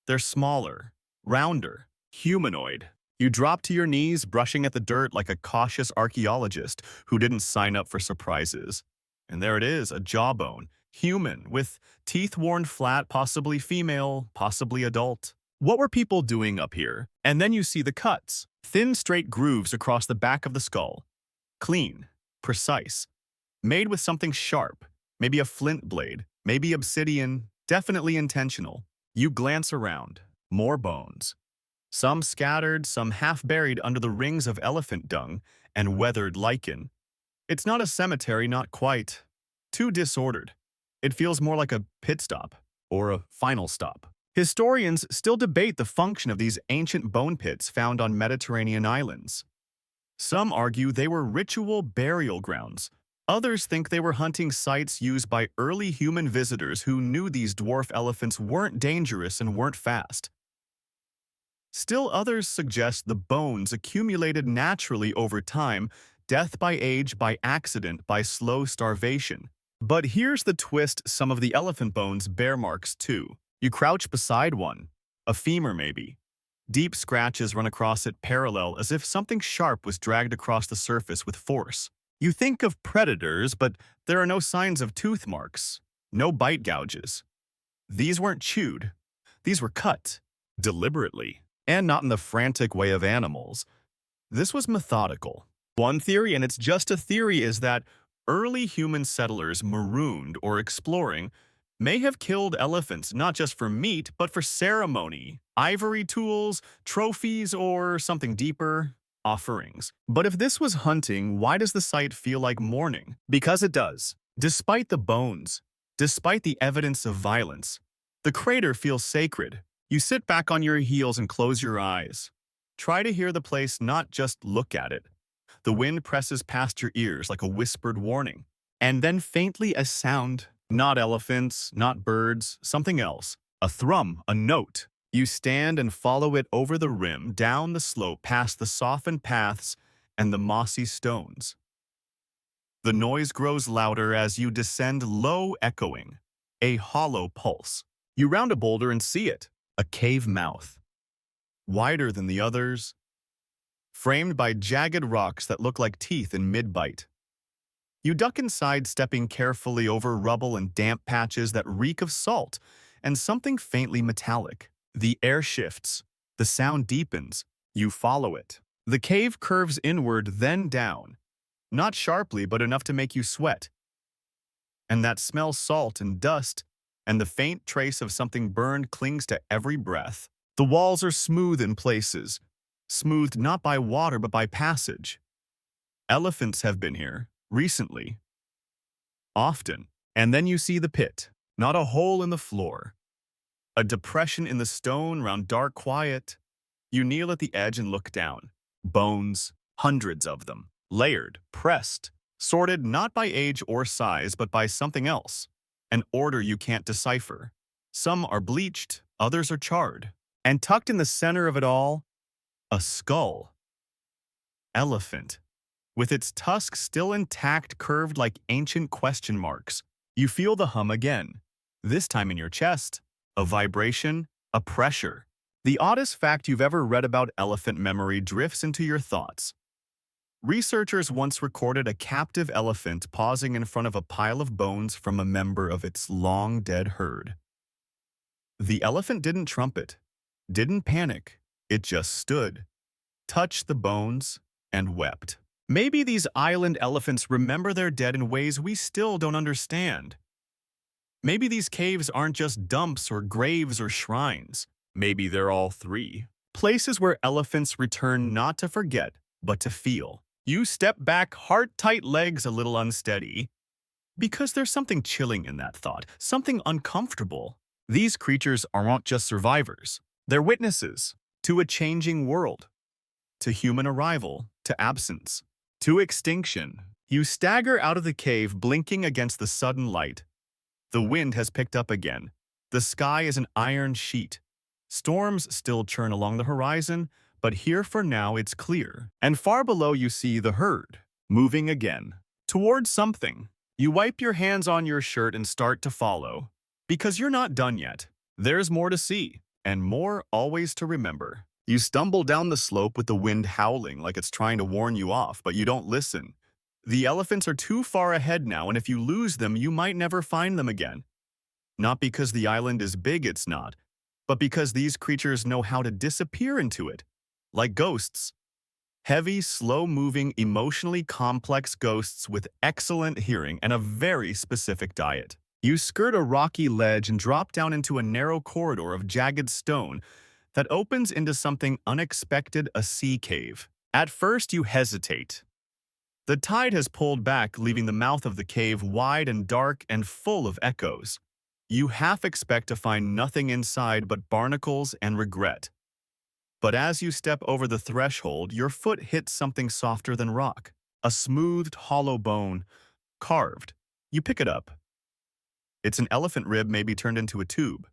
They're smaller, rounder, humanoid. You drop to your knees, brushing at the dirt like a cautious archaeologist who didn't sign up for surprises. And there it is, a jawbone, human, with teeth worn flat, possibly female, possibly adult. What were people doing up here? And then you see the cuts, thin, straight grooves across the back of the skull. Clean, precise, made with something sharp, maybe a flint blade, maybe obsidian, definitely intentional. You glance around, more bones. Some scattered, some half-buried under the rings of elephant dung and weathered lichen. It's not a cemetery, not quite. Too disordered. It feels more like a pit stop, or a final stop. Historians still debate the function of these ancient bone pits found on Mediterranean islands. Some argue they were ritual burial grounds. Others think they were hunting sites used by early human visitors who knew these dwarf elephants weren't dangerous and weren't fast. Still others suggest the bones accumulated naturally over time, death by age, by accident, by slow starvation. But here's the twist, some of the elephant bones bear marks too. You crouch beside one, a femur maybe. Deep scratches run across it parallel as if something sharp was dragged across the surface with force. You think of predators, but there are no signs of tooth marks, no bite gouges. These weren't chewed. These were cut, deliberately, and not in the frantic way of animals. This was methodical. One theory, and it's just a theory, is that early human settlers marooned or exploring may have killed elephants not just for meat, but for ceremony, ivory tools, trophies, or something deeper, offerings. But if this was hunting, why does the site feel like mourning? Because it does. Despite the bones, despite the evidence of violence, the crater feels sacred. You sit back on your heels and close your eyes. Try to hear the place, not just look at it. The wind presses past your ears like a whispered warning. And then faintly a sound. Not elephants, not birds, something else. A thrum, a note. You stand and follow it over the rim, down the slope, past the softened paths and the mossy stones. The noise grows louder as you descend, low echoing, a hollow pulse. You round a boulder and see it, a cave mouth. Wider than the others, framed by jagged rocks that look like teeth in mid-bite. You duck inside, stepping carefully over rubble and damp patches that reek of salt and something faintly metallic. The air shifts. The sound deepens. You follow it. The cave curves inward, then down. Not sharply, but enough to make you sweat. And that smell, salt and dust, and the faint trace of something burned clings to every breath. The walls are smooth in places, smoothed not by water but by passage. Elephants have been here, recently. Often. And then you see the pit, not a hole in the floor. A depression in the stone, round dark quiet. You kneel at the edge and look down. Bones, hundreds of them, layered, pressed, sorted not by age or size but by something else, an order you can't decipher. Some are bleached, others are charred. And tucked in the center of it all, a skull. Elephant. With its tusks still intact, curved like ancient question marks. You feel the hum again, this time in your chest. A vibration, a pressure. The oddest fact you've ever read about elephant memory drifts into your thoughts. Researchers once recorded a captive elephant pausing in front of a pile of bones from a member of its long-dead herd. The elephant didn't trumpet, didn't panic. It just stood, touched the bones, and wept. Maybe these island elephants remember their dead in ways we still don't understand. Maybe these caves aren't just dumps or graves or shrines. Maybe they're all three. Places where elephants return not to forget, but to feel. You step back, heart-tight, legs a little unsteady. Because there's something chilling in that thought, something uncomfortable. These creatures aren't just survivors. They're witnesses to a changing world, to human arrival, to absence, to extinction. You stagger out of the cave, blinking against the sudden light. The wind has picked up again. The sky is an iron sheet. Storms still churn along the horizon, but here for now it's clear. And far below you see the herd, moving again, towards something. You wipe your hands on your shirt and start to follow. Because you're not done yet. There's more to see. And more always to remember. You stumble down the slope with the wind howling like it's trying to warn you off, but you don't listen. The elephants are too far ahead now, and if you lose them, you might never find them again. Not because the island is big, it's not, but because these creatures know how to disappear into it. Like ghosts. Heavy, slow-moving, emotionally complex ghosts with excellent hearing and a very specific diet. You skirt a rocky ledge and drop down into a narrow corridor of jagged stone that opens into something unexpected, a sea cave. At first, you hesitate. The tide has pulled back, leaving the mouth of the cave wide and dark and full of echoes. You half expect to find nothing inside but barnacles and regret. But as you step over the threshold, your foot hits something softer than rock. A smoothed, hollow bone, carved. You pick it up. It's an elephant rib, maybe turned into a tube.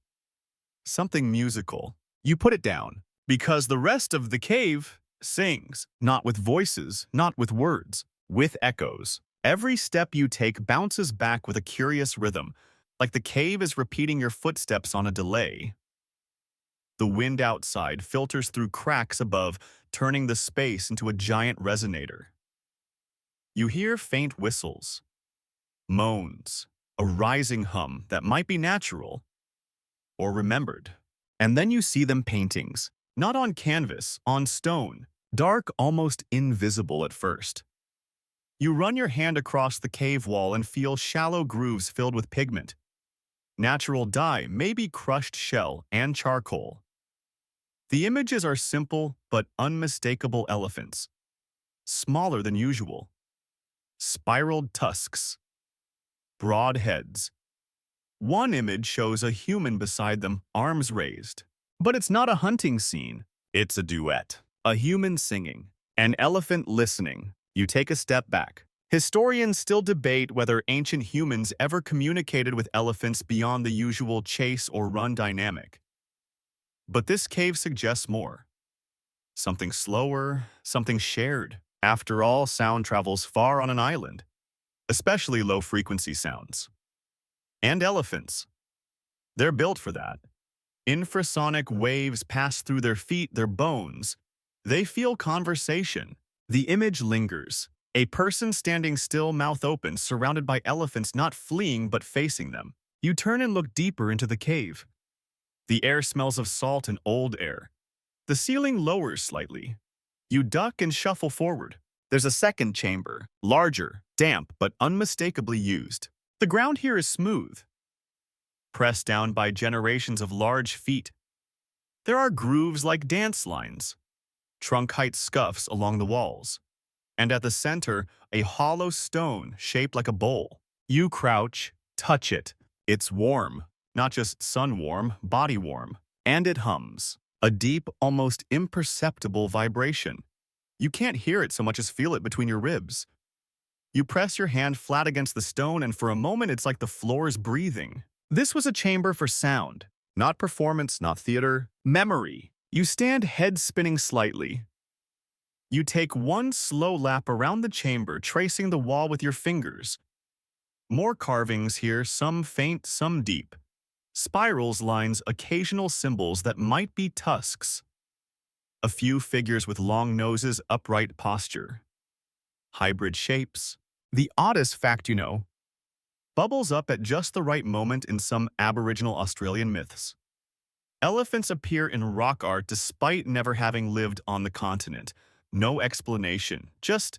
Something musical. You put it down, because the rest of the cave sings, not with voices, not with words, with echoes. Every step you take bounces back with a curious rhythm, like the cave is repeating your footsteps on a delay. The wind outside filters through cracks above, turning the space into a giant resonator. You hear faint whistles, moans, a rising hum that might be natural or remembered. And then you see them paintings, not on canvas, on stone, dark, almost invisible at first. You run your hand across the cave wall and feel shallow grooves filled with pigment. Natural dye, maybe crushed shell and charcoal. The images are simple but unmistakable elephants, smaller than usual. Spiraled tusks, broad heads. One image shows a human beside them, arms raised. But it's not a hunting scene. It's a duet. A human singing, an elephant listening. You take a step back. Historians still debate whether ancient humans ever communicated with elephants beyond the usual chase or run dynamic. But this cave suggests more. Something slower, something shared. After all, sound travels far on an island, especially low-frequency sounds. And elephants. They're built for that. Infrasonic waves pass through their feet, their bones. They feel conversation. The image lingers. A person standing still, mouth open, surrounded by elephants not fleeing but facing them. You turn and look deeper into the cave. The air smells of salt and old air. The ceiling lowers slightly. You duck and shuffle forward. There's a second chamber, larger, damp, but unmistakably used. The ground here is smooth, pressed down by generations of large feet. There are grooves like dance lines, trunk-height scuffs along the walls, and at the center, a hollow stone shaped like a bowl. You crouch, touch it. It's warm, not just sun warm, body warm, and it hums. A deep, almost imperceptible vibration. You can't hear it so much as feel it between your ribs. You press your hand flat against the stone, and for a moment it's like the floor is breathing. This was a chamber for sound, not performance, not theater, memory. You stand head spinning slightly. You take one slow lap around the chamber, tracing the wall with your fingers. More carvings here, some faint, some deep. Spirals, lines, occasional symbols that might be tusks. A few figures with long noses, upright posture. Hybrid shapes. The oddest fact you know bubbles up at just the right moment in some Aboriginal Australian myths. Elephants appear in rock art despite never having lived on the continent. No explanation, just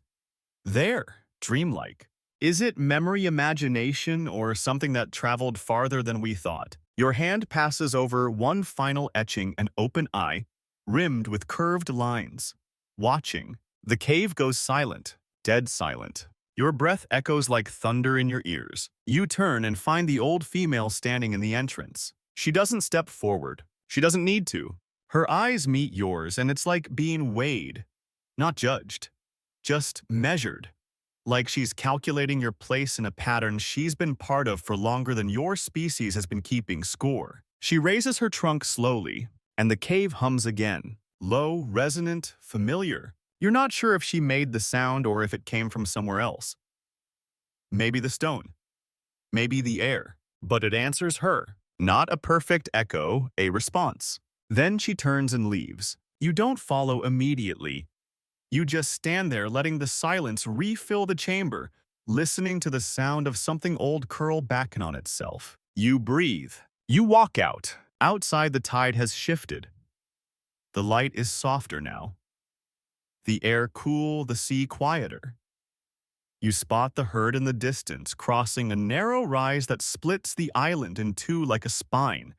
there, dreamlike. Is it memory, imagination, or something that traveled farther than we thought? Your hand passes over one final etching, an open eye, rimmed with curved lines. Watching. The cave goes silent, dead silent. Your breath echoes like thunder in your ears. You turn and find the old female standing in the entrance. She doesn't step forward. She doesn't need to. Her eyes meet yours, and it's like being weighed, not judged, just measured. Like she's calculating your place in a pattern she's been part of for longer than your species has been keeping score. She raises her trunk slowly, and the cave hums again. Low, resonant, familiar. You're not sure if she made the sound or if it came from somewhere else. Maybe the stone. Maybe the air. But it answers her. Not a perfect echo, a response. Then she turns and leaves. You don't follow immediately. You just stand there letting the silence refill the chamber, listening to the sound of something old curl back on itself. You breathe. You walk out. Outside, the tide has shifted. The light is softer now. The air cool, the sea quieter. You spot the herd in the distance, crossing a narrow rise that splits the island in two like a spine.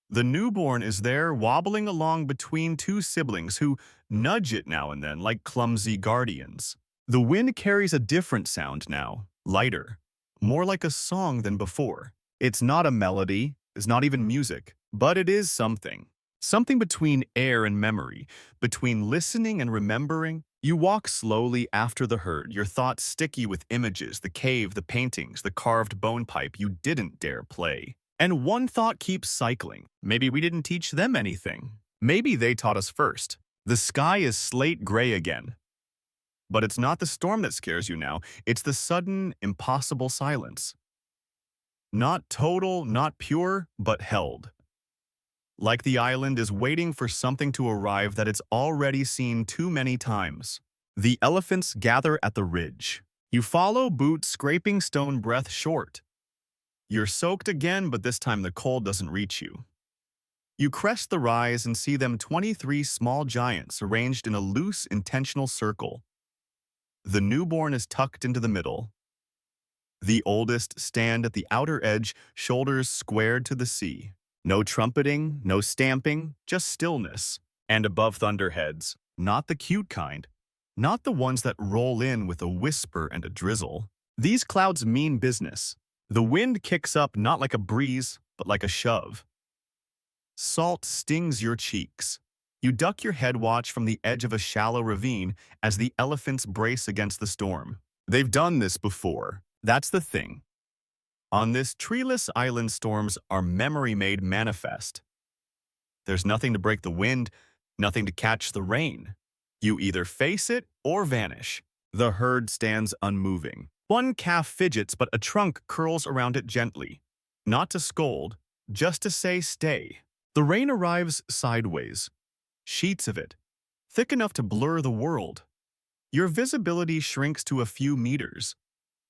The newborn is there, wobbling along between two siblings who nudge it now and then like clumsy guardians. The wind carries a different sound now, lighter, more like a song than before. It's not a melody, it's not even music, but it is something. Something between air and memory, between listening and remembering. You walk slowly after the herd, your thoughts sticky with images, the cave, the paintings, the carved bone pipe you didn't dare play. And one thought keeps cycling. Maybe we didn't teach them anything. Maybe they taught us first. The sky is slate gray again. But it's not the storm that scares you now. It's the sudden, impossible silence. Not total, not pure, but held. Like the island is waiting for something to arrive that it's already seen too many times. The elephants gather at the ridge. You follow, boots scraping stone, breath short. You're soaked again, but this time the cold doesn't reach you. You crest the rise and see them 23 small giants arranged in a loose, intentional circle. The newborn is tucked into the middle. The oldest stand at the outer edge, shoulders squared to the sea. No trumpeting, no stamping, just stillness. And above thunderheads, not the cute kind, not the ones that roll in with a whisper and a drizzle. These clouds mean business. The wind kicks up not like a breeze, but like a shove. Salt stings your cheeks. You duck your head watch from the edge of a shallow ravine as the elephants brace against the storm. They've done this before. That's the thing. On this treeless island, storms are memory-made manifest. There's nothing to break the wind, nothing to catch the rain. You either face it or vanish. The herd stands unmoving. One calf fidgets, but a trunk curls around it gently. Not to scold, just to say stay. The rain arrives sideways. Sheets of it, thick enough to blur the world. Your visibility shrinks to a few meters.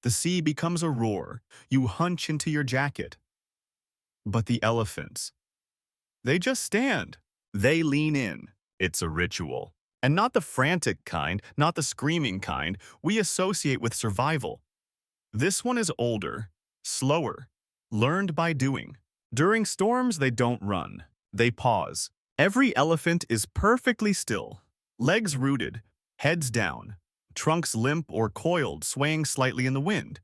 The sea becomes a roar. You hunch into your jacket. But the elephants, they just stand. They lean in. It's a ritual. And not the frantic kind, not the screaming kind we associate with survival. This one is older, slower, learned by doing. During storms, they don't run. They pause. Every elephant is perfectly still, legs rooted, heads down, trunks limp or coiled, swaying slightly in the wind,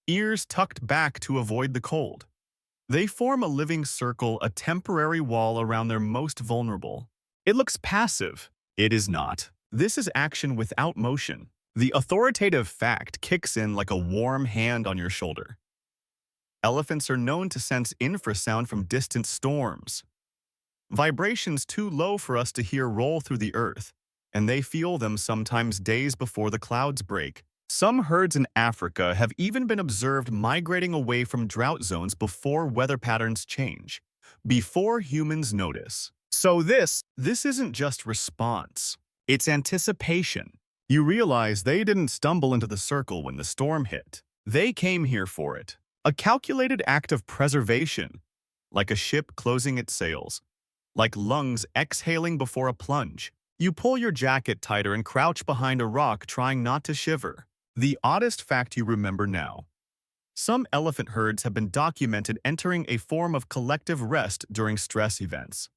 ears tucked back to avoid the cold. They form a living circle, a temporary wall around their most vulnerable. It looks passive. It is not. This is action without motion. The authoritative fact kicks in like a warm hand on your shoulder. Elephants are known to sense infrasound from distant storms. Vibrations too low for us to hear roll through the earth, and they feel them sometimes days before the clouds break. Some herds in Africa have even been observed migrating away from drought zones before weather patterns change, before humans notice. So this isn't just response, it's anticipation. You realize they didn't stumble into the circle when the storm hit. They came here for it. A calculated act of preservation, like a ship closing its sails, like lungs exhaling before a plunge. You pull your jacket tighter and crouch behind a rock, trying not to shiver. The oddest fact you remember now. Some elephant herds have been documented entering a form of collective rest during stress events.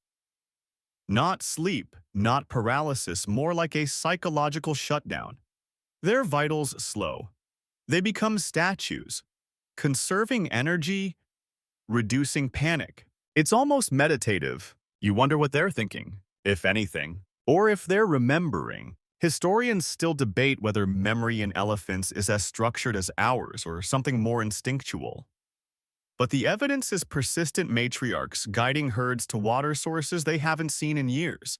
Not sleep, not paralysis, more like a psychological shutdown. Their vitals slow. They become statues, conserving energy, reducing panic. It's almost meditative. You wonder what they're thinking, if anything, or if they're remembering. Historians still debate whether memory in elephants is as structured as ours or something more instinctual. But the evidence is persistent matriarchs guiding herds to water sources they haven't seen in years.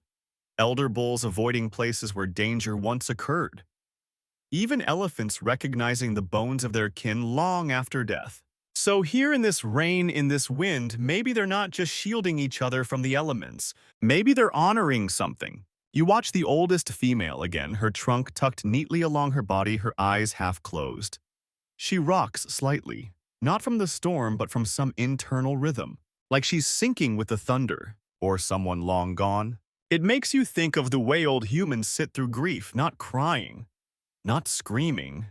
Elder bulls avoiding places where danger once occurred. Even elephants recognizing the bones of their kin long after death. So here in this rain, in this wind, maybe they're not just shielding each other from the elements. Maybe they're honoring something. You watch the oldest female again, her trunk tucked neatly along her body, her eyes half closed. She rocks slightly. Not from the storm, but from some internal rhythm, like she's syncing with the thunder, or someone long gone. It makes you think of the way old humans sit through grief, not crying, not screaming,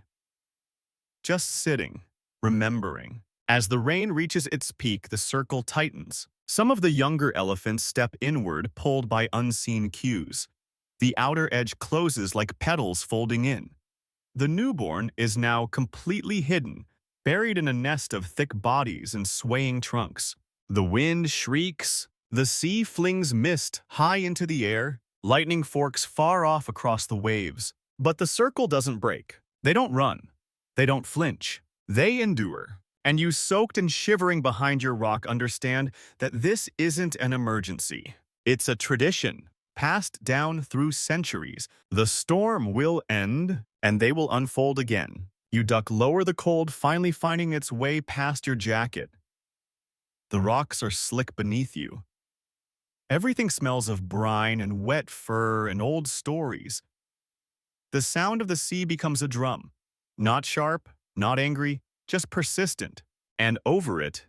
just sitting, remembering. As the rain reaches its peak, the circle tightens. Some of the younger elephants step inward, pulled by unseen cues. The outer edge closes like petals folding in. The newborn is now completely hidden, buried in a nest of thick bodies and swaying trunks. The wind shrieks, the sea flings mist high into the air, lightning forks far off across the waves. But the circle doesn't break. They don't run. They don't flinch. They endure. And you, soaked and shivering behind your rock, understand that this isn't an emergency. It's a tradition, passed down through centuries. The storm will end, and they will unfold again. You duck lower, the cold finally finding its way past your jacket. The rocks are slick beneath you. Everything smells of brine and wet fur and old stories. The sound of the sea becomes a drum. Not sharp, not angry, just persistent. And over it,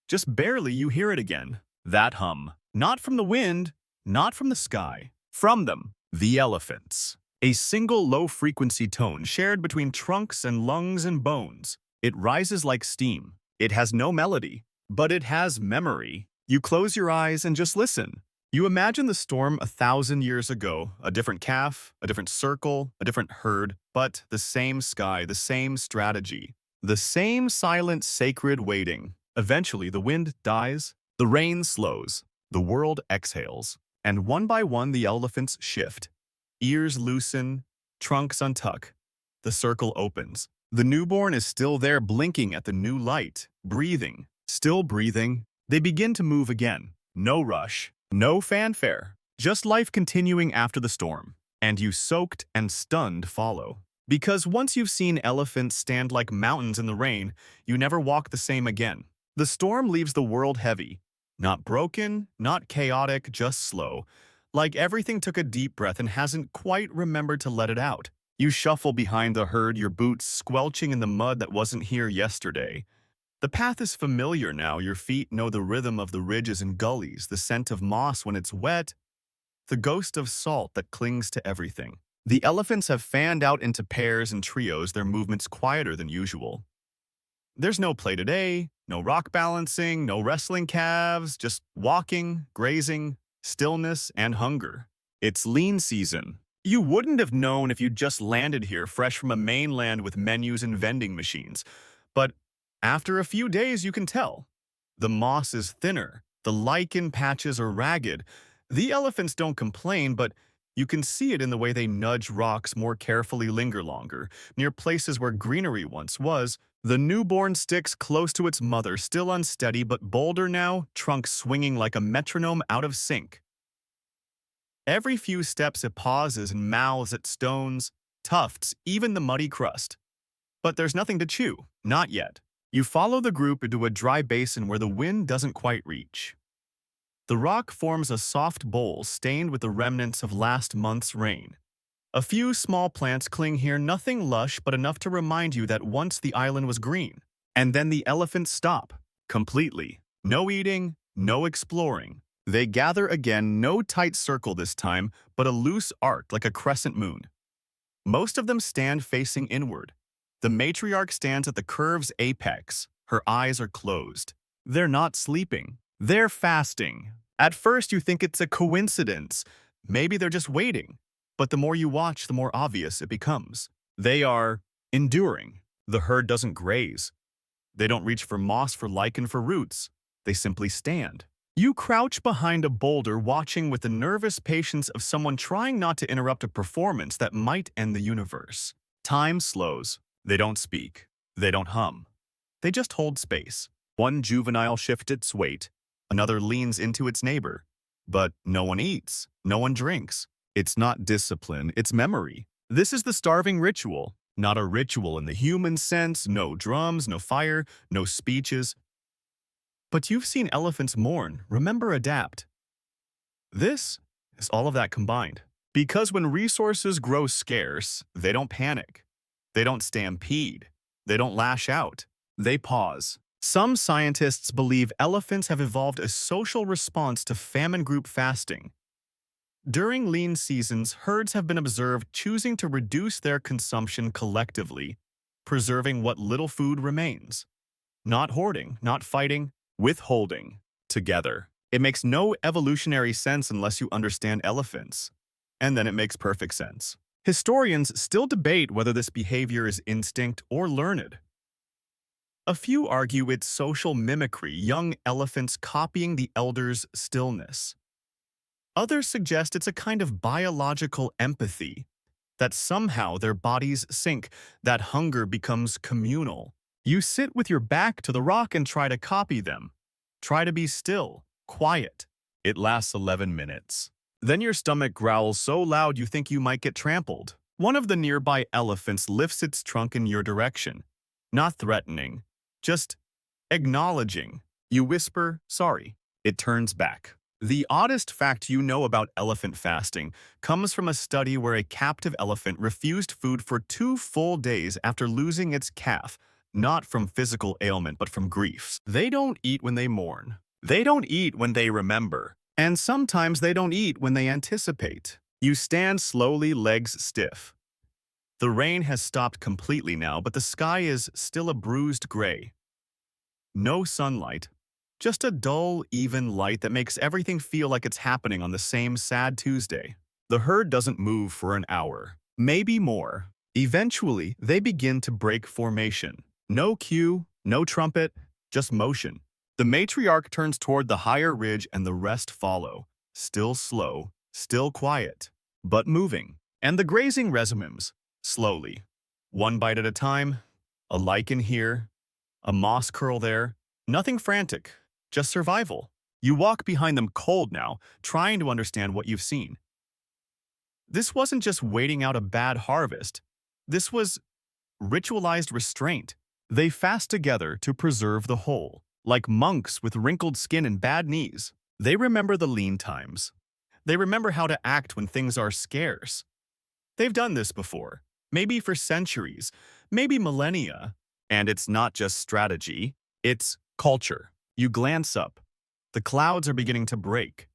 just barely you hear it again. That hum. Not from the wind, not from the sky. From them, the elephants. A single low-frequency tone shared between trunks and lungs and bones. It rises like steam. It has no melody, but it has memory. You close your eyes and just listen. You imagine the storm 1,000 years ago, a different calf, a different circle, a different herd, but the same sky, the same strategy, the same silent, sacred waiting. Eventually, the wind dies, the rain slows, the world exhales, and one by one the elephants shift. Ears loosen, trunks untuck. The circle opens. The newborn is still there blinking at the new light, breathing, still breathing. They begin to move again. No rush, no fanfare, just life continuing after the storm. And you soaked and stunned follow. Because once you've seen elephants stand like mountains in the rain, you never walk the same again. The storm leaves the world heavy. Not broken, not chaotic, just slow. Like everything took a deep breath and hasn't quite remembered to let it out. You shuffle behind the herd, your boots squelching in the mud that wasn't here yesterday. The path is familiar now. Your feet know the rhythm of the ridges and gullies, the scent of moss when it's wet, the ghost of salt that clings to everything. The elephants have fanned out into pairs and trios, their movements quieter than usual. There's no play today, no rock balancing, no wrestling calves, just walking, grazing, stillness, and hunger. It's lean season. You wouldn't have known if you'd just landed here fresh from a mainland with menus and vending machines. But after a few days, you can tell. The moss is thinner. The lichen patches are ragged. The elephants don't complain, but you can see it in the way they nudge rocks more carefully, linger longer, near places where greenery once was. The newborn sticks close to its mother, still unsteady but bolder now, trunk swinging like a metronome out of sync. Every few steps it pauses and mouths at stones, tufts, even the muddy crust. But there's nothing to chew, not yet. You follow the group into a dry basin where the wind doesn't quite reach. The rock forms a soft bowl stained with the remnants of last month's rain. A few small plants cling here, nothing lush but enough to remind you that once the island was green. And then the elephants stop, completely. No eating, no exploring. They gather again, no tight circle this time, but a loose arc like a crescent moon. Most of them stand facing inward. The matriarch stands at the curve's apex. Her eyes are closed. They're not sleeping. They're fasting. At first you think it's a coincidence. Maybe they're just waiting. But the more you watch, the more obvious it becomes. They are enduring. The herd doesn't graze. They don't reach for moss, for lichen, for roots. They simply stand. You crouch behind a boulder, watching with the nervous patience of someone trying not to interrupt a performance that might end the universe. Time slows. They don't speak. They don't hum. They just hold space. One juvenile shifts its weight. Another leans into its neighbor. But no one eats. No one drinks. It's not discipline, it's memory. This is the starving ritual. Not a ritual in the human sense, no drums, no fire, no speeches. But you've seen elephants mourn, remember, adapt. This is all of that combined. Because when resources grow scarce, they don't panic. They don't stampede. They don't lash out. They pause. Some scientists believe elephants have evolved a social response to famine group fasting. During lean seasons, herds have been observed choosing to reduce their consumption collectively, preserving what little food remains. Not hoarding, not fighting, withholding, together. It makes no evolutionary sense unless you understand elephants. And then it makes perfect sense. Historians still debate whether this behavior is instinct or learned. A few argue it's social mimicry, young elephants copying the elders' stillness. Others suggest it's a kind of biological empathy, that somehow their bodies sync, that hunger becomes communal. You sit with your back to the rock and try to copy them. Try to be still, quiet. It lasts 11 minutes. Then your stomach growls so loud you think you might get trampled. One of the nearby elephants lifts its trunk in your direction, not threatening, just acknowledging. You whisper, sorry. It turns back. The oddest fact you know about elephant fasting comes from a study where a captive elephant refused food for 2 full days after losing its calf, not from physical ailment but from grief. They don't eat when they mourn. They don't eat when they remember. And sometimes they don't eat when they anticipate. You stand slowly, legs stiff. The rain has stopped completely now, but the sky is still a bruised gray. No sunlight, just a dull, even light that makes everything feel like it's happening on the same sad Tuesday. The herd doesn't move for an hour, maybe more. Eventually, they begin to break formation. No cue, no trumpet, just motion. The matriarch turns toward the higher ridge and the rest follow. Still slow, still quiet, but moving. And the grazing resumes, slowly. One bite at a time, a lichen here, a moss curl there. Nothing frantic, just survival. You walk behind them cold now, trying to understand what you've seen. This wasn't just waiting out a bad harvest. This was ritualized restraint. They fast together to preserve the whole, like monks with wrinkled skin and bad knees. They remember the lean times. They remember how to act when things are scarce. They've done this before, maybe for centuries, maybe millennia. And it's not just strategy, it's culture. You glance up. The clouds are beginning to break.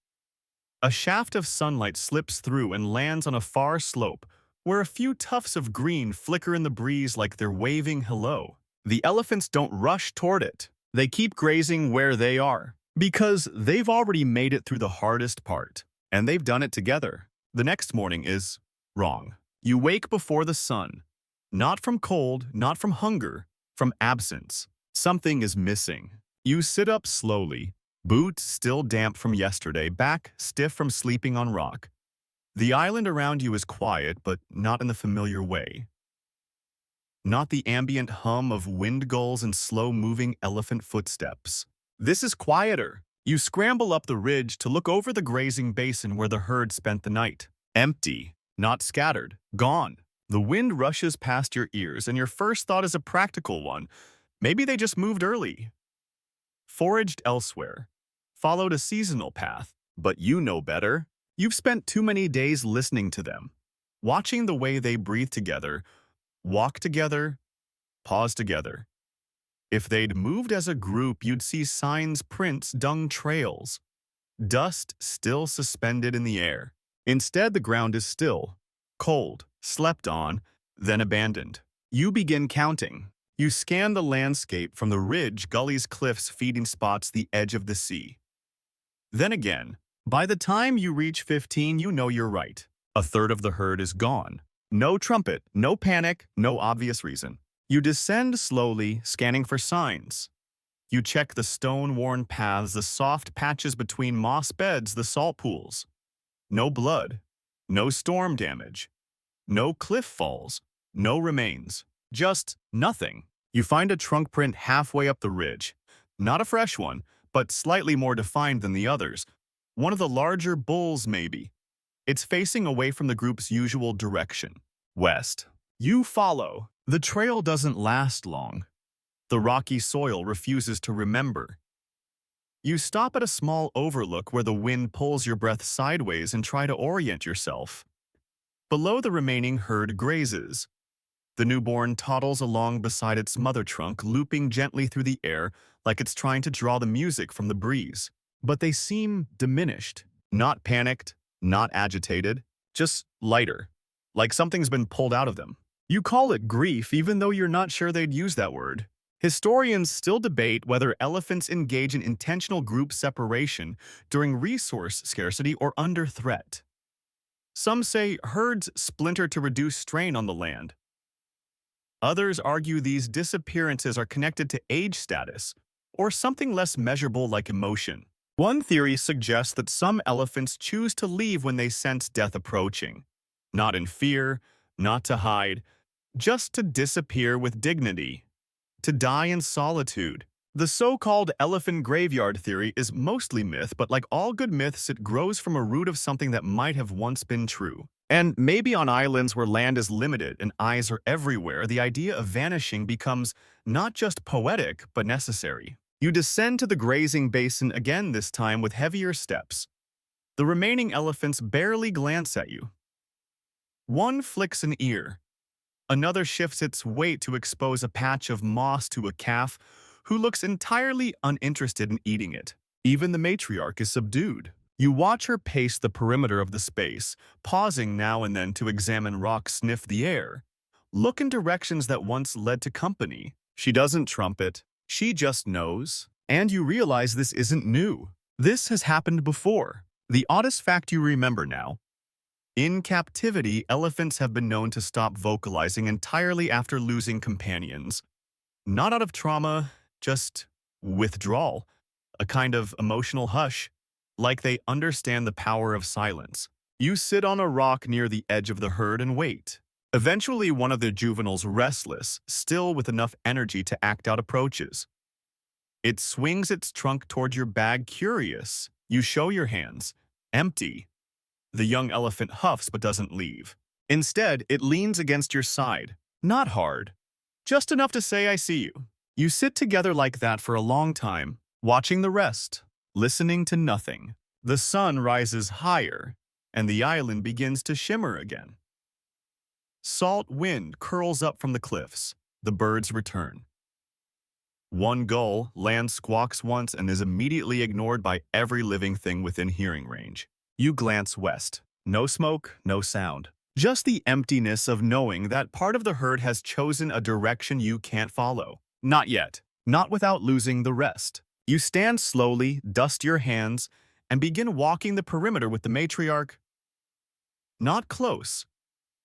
A shaft of sunlight slips through and lands on a far slope where a few tufts of green flicker in the breeze like they're waving hello. The elephants don't rush toward it. They keep grazing where they are because they've already made it through the hardest part, and they've done it together. The next morning is wrong. You wake before the sun, not from cold, not from hunger, from absence. Something is missing. You sit up slowly, boots still damp from yesterday, back stiff from sleeping on rock. The island around you is quiet, but not in the familiar way. Not the ambient hum of wind gulls and slow-moving elephant footsteps. This is quieter. You scramble up the ridge to look over the grazing basin where the herd spent the night. Empty, not scattered, gone. The wind rushes past your ears, and your first thought is a practical one. Maybe they just moved early. Foraged elsewhere. Followed a seasonal path. But you know better. You've spent too many days listening to them. Watching the way they breathe together, walk together, pause together. If they'd moved as a group, you'd see signs, prints, dung trails. Dust still suspended in the air. Instead, the ground is still, cold, slept on, then abandoned. You begin counting. You scan the landscape from the ridge, gullies, cliffs, feeding spots, the edge of the sea. Then again, by the time you reach 15, you know you're right. A third of the herd is gone. No trumpet, no panic, no obvious reason. You descend slowly, scanning for signs. You check the stone-worn paths, the soft patches between moss beds, the salt pools. No blood, no storm damage, no cliff falls, no remains. Just nothing. You find a trunk print halfway up the ridge. Not a fresh one, but slightly more defined than the others. One of the larger bulls, maybe. It's facing away from the group's usual direction, west. You follow. The trail doesn't last long. The rocky soil refuses to remember. You stop at a small overlook where the wind pulls your breath sideways and try to orient yourself. Below, the remaining herd grazes. The newborn toddles along beside its mother trunk, looping gently through the air like it's trying to draw the music from the breeze. But they seem diminished, not panicked, not agitated, just lighter, like something's been pulled out of them. You call it grief even though you're not sure they'd use that word. Historians still debate whether elephants engage in intentional group separation during resource scarcity or under threat. Some say herds splinter to reduce strain on the land. Others argue these disappearances are connected to age status or something less measurable like emotion. One theory suggests that some elephants choose to leave when they sense death approaching. Not in fear, not to hide, just to disappear with dignity. To die in solitude. The so-called elephant graveyard theory is mostly myth, but like all good myths, it grows from a root of something that might have once been true. And maybe on islands where land is limited and eyes are everywhere, the idea of vanishing becomes not just poetic, but necessary. You descend to the grazing basin again, this time with heavier steps. The remaining elephants barely glance at you. One flicks an ear. Another shifts its weight to expose a patch of moss to a calf who looks entirely uninterested in eating it. Even the matriarch is subdued. You watch her pace the perimeter of the space, pausing now and then to examine rocks, sniff the air, look in directions that once led to company. She doesn't trumpet. She just knows. And you realize this isn't new. This has happened before. The oddest fact you remember now. In captivity, elephants have been known to stop vocalizing entirely after losing companions. Not out of trauma, just withdrawal, a kind of emotional hush, like they understand the power of silence. You sit on a rock near the edge of the herd and wait. Eventually, one of the juveniles, restless, still with enough energy to act out, approaches. It swings its trunk toward your bag, curious. You show your hands. Empty. The young elephant huffs but doesn't leave. Instead, it leans against your side. Not hard. Just enough to say, "I see you." You sit together like that for a long time, watching the rest, listening to nothing. The sun rises higher, and the island begins to shimmer again. Salt wind curls up from the cliffs. The birds return. One gull lands, squawks once, and is immediately ignored by every living thing within hearing range. You glance west. No smoke, no sound. Just the emptiness of knowing that part of the herd has chosen a direction you can't follow. Not yet. Not without losing the rest. You stand slowly, dust your hands, and begin walking the perimeter with the matriarch. Not close.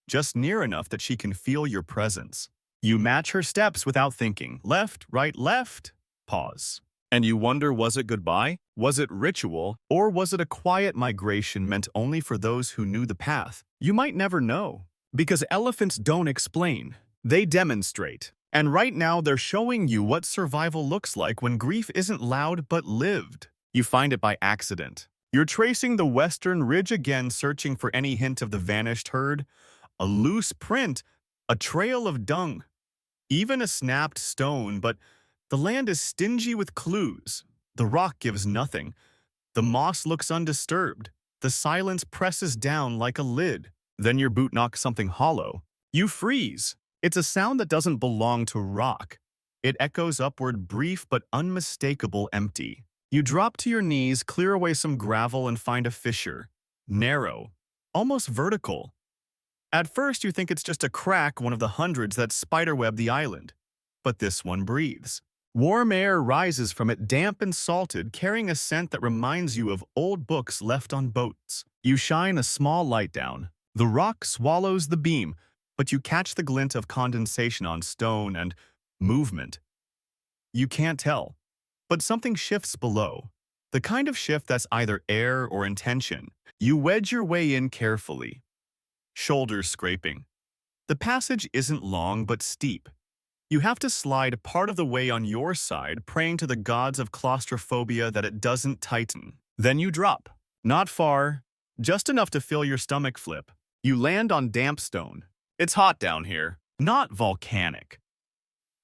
Just near enough that she can feel your presence. You match her steps without thinking. Left, right, left. Pause. And you wonder, was it goodbye? Was it ritual? Or was it a quiet migration meant only for those who knew the path? You might never know. Because elephants don't explain. They demonstrate. And right now they're showing you what survival looks like when grief isn't loud but lived. You find it by accident. You're tracing the western ridge again, searching for any hint of the vanished herd. A loose print, a trail of dung, even a snapped stone, but the land is stingy with clues. The rock gives nothing. The moss looks undisturbed. The silence presses down like a lid. Then your boot knocks something hollow. You freeze. It's a sound that doesn't belong to rock. It echoes upward, brief but unmistakable, empty. You drop to your knees, clear away some gravel, and find a fissure. Narrow, almost vertical. At first you think it's just a crack, one of the hundreds that spiderweb the island. But this one breathes. Warm air rises from it, damp and salted, carrying a scent that reminds you of old books left on boats. You shine a small light down. The rock swallows the beam, but you catch the glint of condensation on stone and movement. You can't tell, but something shifts below. The kind of shift that's either air or intention. You wedge your way in carefully, shoulders scraping. The passage isn't long but steep. You have to slide part of the way on your side, praying to the gods of claustrophobia that it doesn't tighten. Then you drop. Not far, just enough to feel your stomach flip. You land on damp stone. It's hot down here, not volcanic.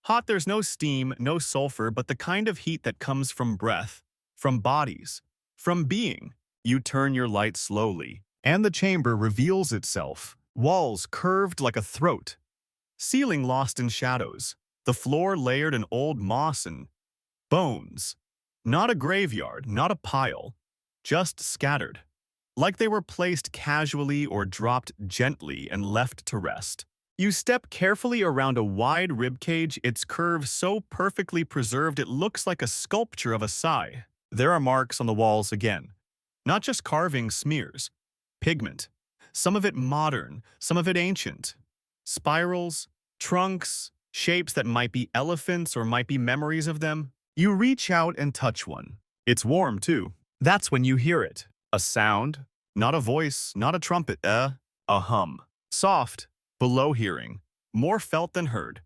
Hot, there's no steam, no sulfur, but the kind of heat that comes from breath, from bodies, from being. You turn your light slowly, and the chamber reveals itself. Walls curved like a throat. Ceiling lost in shadows. The floor layered in old moss and bones. Not a graveyard, not a pile. Just scattered. Like they were placed casually or dropped gently and left to rest. You step carefully around a wide ribcage, its curve so perfectly preserved it looks like a sculpture of a sigh. There are marks on the walls again. Not just carving, smears. Pigment. Some of it modern, some of it ancient. Spirals, trunks, shapes that might be elephants or might be memories of them. You reach out and touch one. It's warm too. That's when you hear it. A sound, not a voice, not a trumpet, a hum. Soft, below hearing, more felt than heard.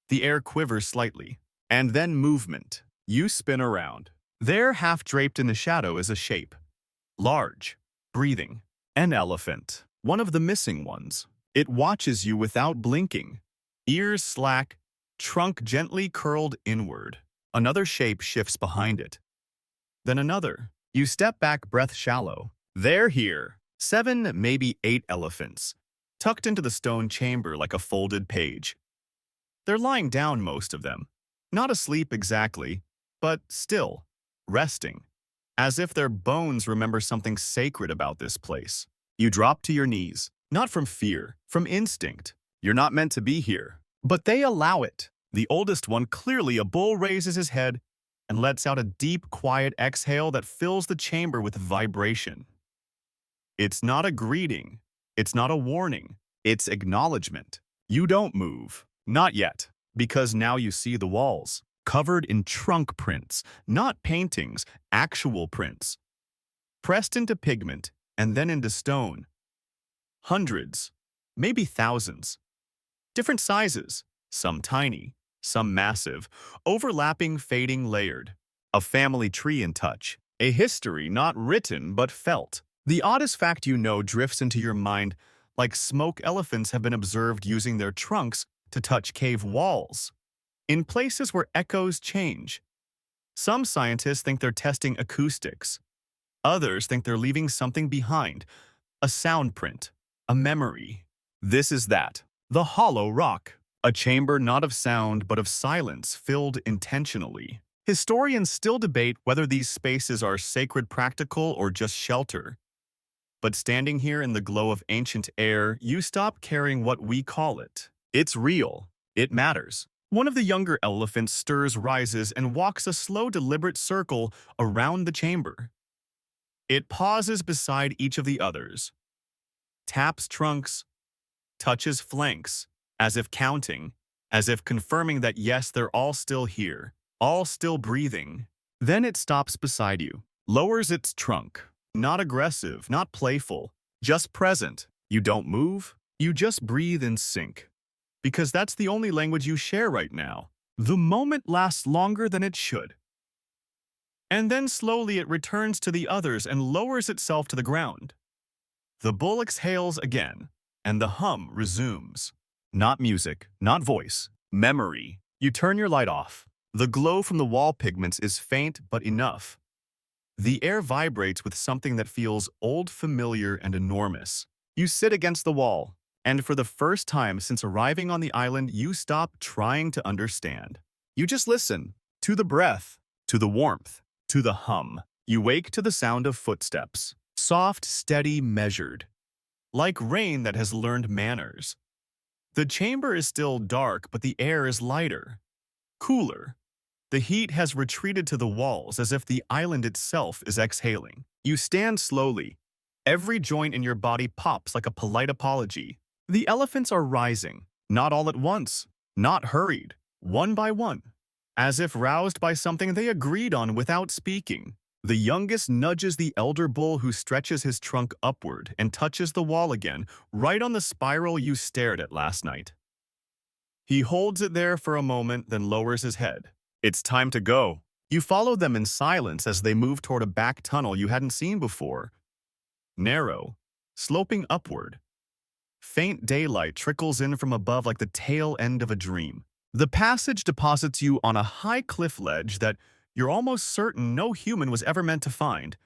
The air quivers slightly. And then movement. You spin around. There, half draped in the shadow, is a shape. Large, breathing. An elephant. One of the missing ones. It watches you without blinking. Ears slack, trunk gently curled inward. Another shape shifts behind it. Then another. You step back, breath shallow. They're here. 7, maybe 8 elephants, tucked into the stone chamber like a folded page. They're lying down, most of them. Not asleep exactly, but still, resting, as if their bones remember something sacred about this place. You drop to your knees, not from fear, from instinct. You're not meant to be here. But they allow it. The oldest one, clearly a bull, raises his head and lets out a deep, quiet exhale that fills the chamber with vibration. It's not a greeting. It's not a warning. It's acknowledgement. You don't move. Not yet. Because now you see the walls, covered in trunk prints, not paintings, actual prints. Pressed into pigment and then into stone. Hundreds, maybe thousands. Different sizes, some tiny, some massive, overlapping, fading, layered. A family tree in touch. A history not written but felt. The oddest fact you know drifts into your mind like smoke elephants have been observed using their trunks to touch cave walls, in places where echoes change. Some scientists think they're testing acoustics. Others think they're leaving something behind, a sound print, a memory. This is that, the hollow rock, a chamber not of sound but of silence filled intentionally. Historians still debate whether these spaces are sacred practical or just shelter. But standing here in the glow of ancient air, you stop caring what we call it. It's real. It matters. One of the younger elephants stirs, rises, and walks a slow, deliberate circle around the chamber. It pauses beside each of the others, taps trunks, touches flanks, as if counting, as if confirming that yes, they're all still here, all still breathing. Then it stops beside you, lowers its trunk. Not aggressive, not playful, just present. You don't move, you just breathe and sink. Because that's the only language you share right now. The moment lasts longer than it should. And then slowly it returns to the others and lowers itself to the ground. The bull exhales again, and the hum resumes. Not music, not voice, memory. You turn your light off. The glow from the wall pigments is faint but enough. The air vibrates with something that feels old, familiar, and enormous. You sit against the wall, and for the first time since arriving on the island, you stop trying to understand. You just listen, to the breath, to the warmth, to the hum. You wake to the sound of footsteps, soft, steady, measured, like rain that has learned manners. The chamber is still dark, but the air is lighter, cooler. The heat has retreated to the walls as if the island itself is exhaling. You stand slowly. Every joint in your body pops like a polite apology. The elephants are rising, not all at once, not hurried, one by one, as if roused by something they agreed on without speaking. The youngest nudges the elder bull, who stretches his trunk upward and touches the wall again, right on the spiral you stared at last night. He holds it there for a moment, then lowers his head. It's time to go. You follow them in silence as they move toward a back tunnel you hadn't seen before. Narrow, sloping upward. Faint daylight trickles in from above like the tail end of a dream. The passage deposits you on a high cliff ledge that you're almost certain no human was ever meant to find.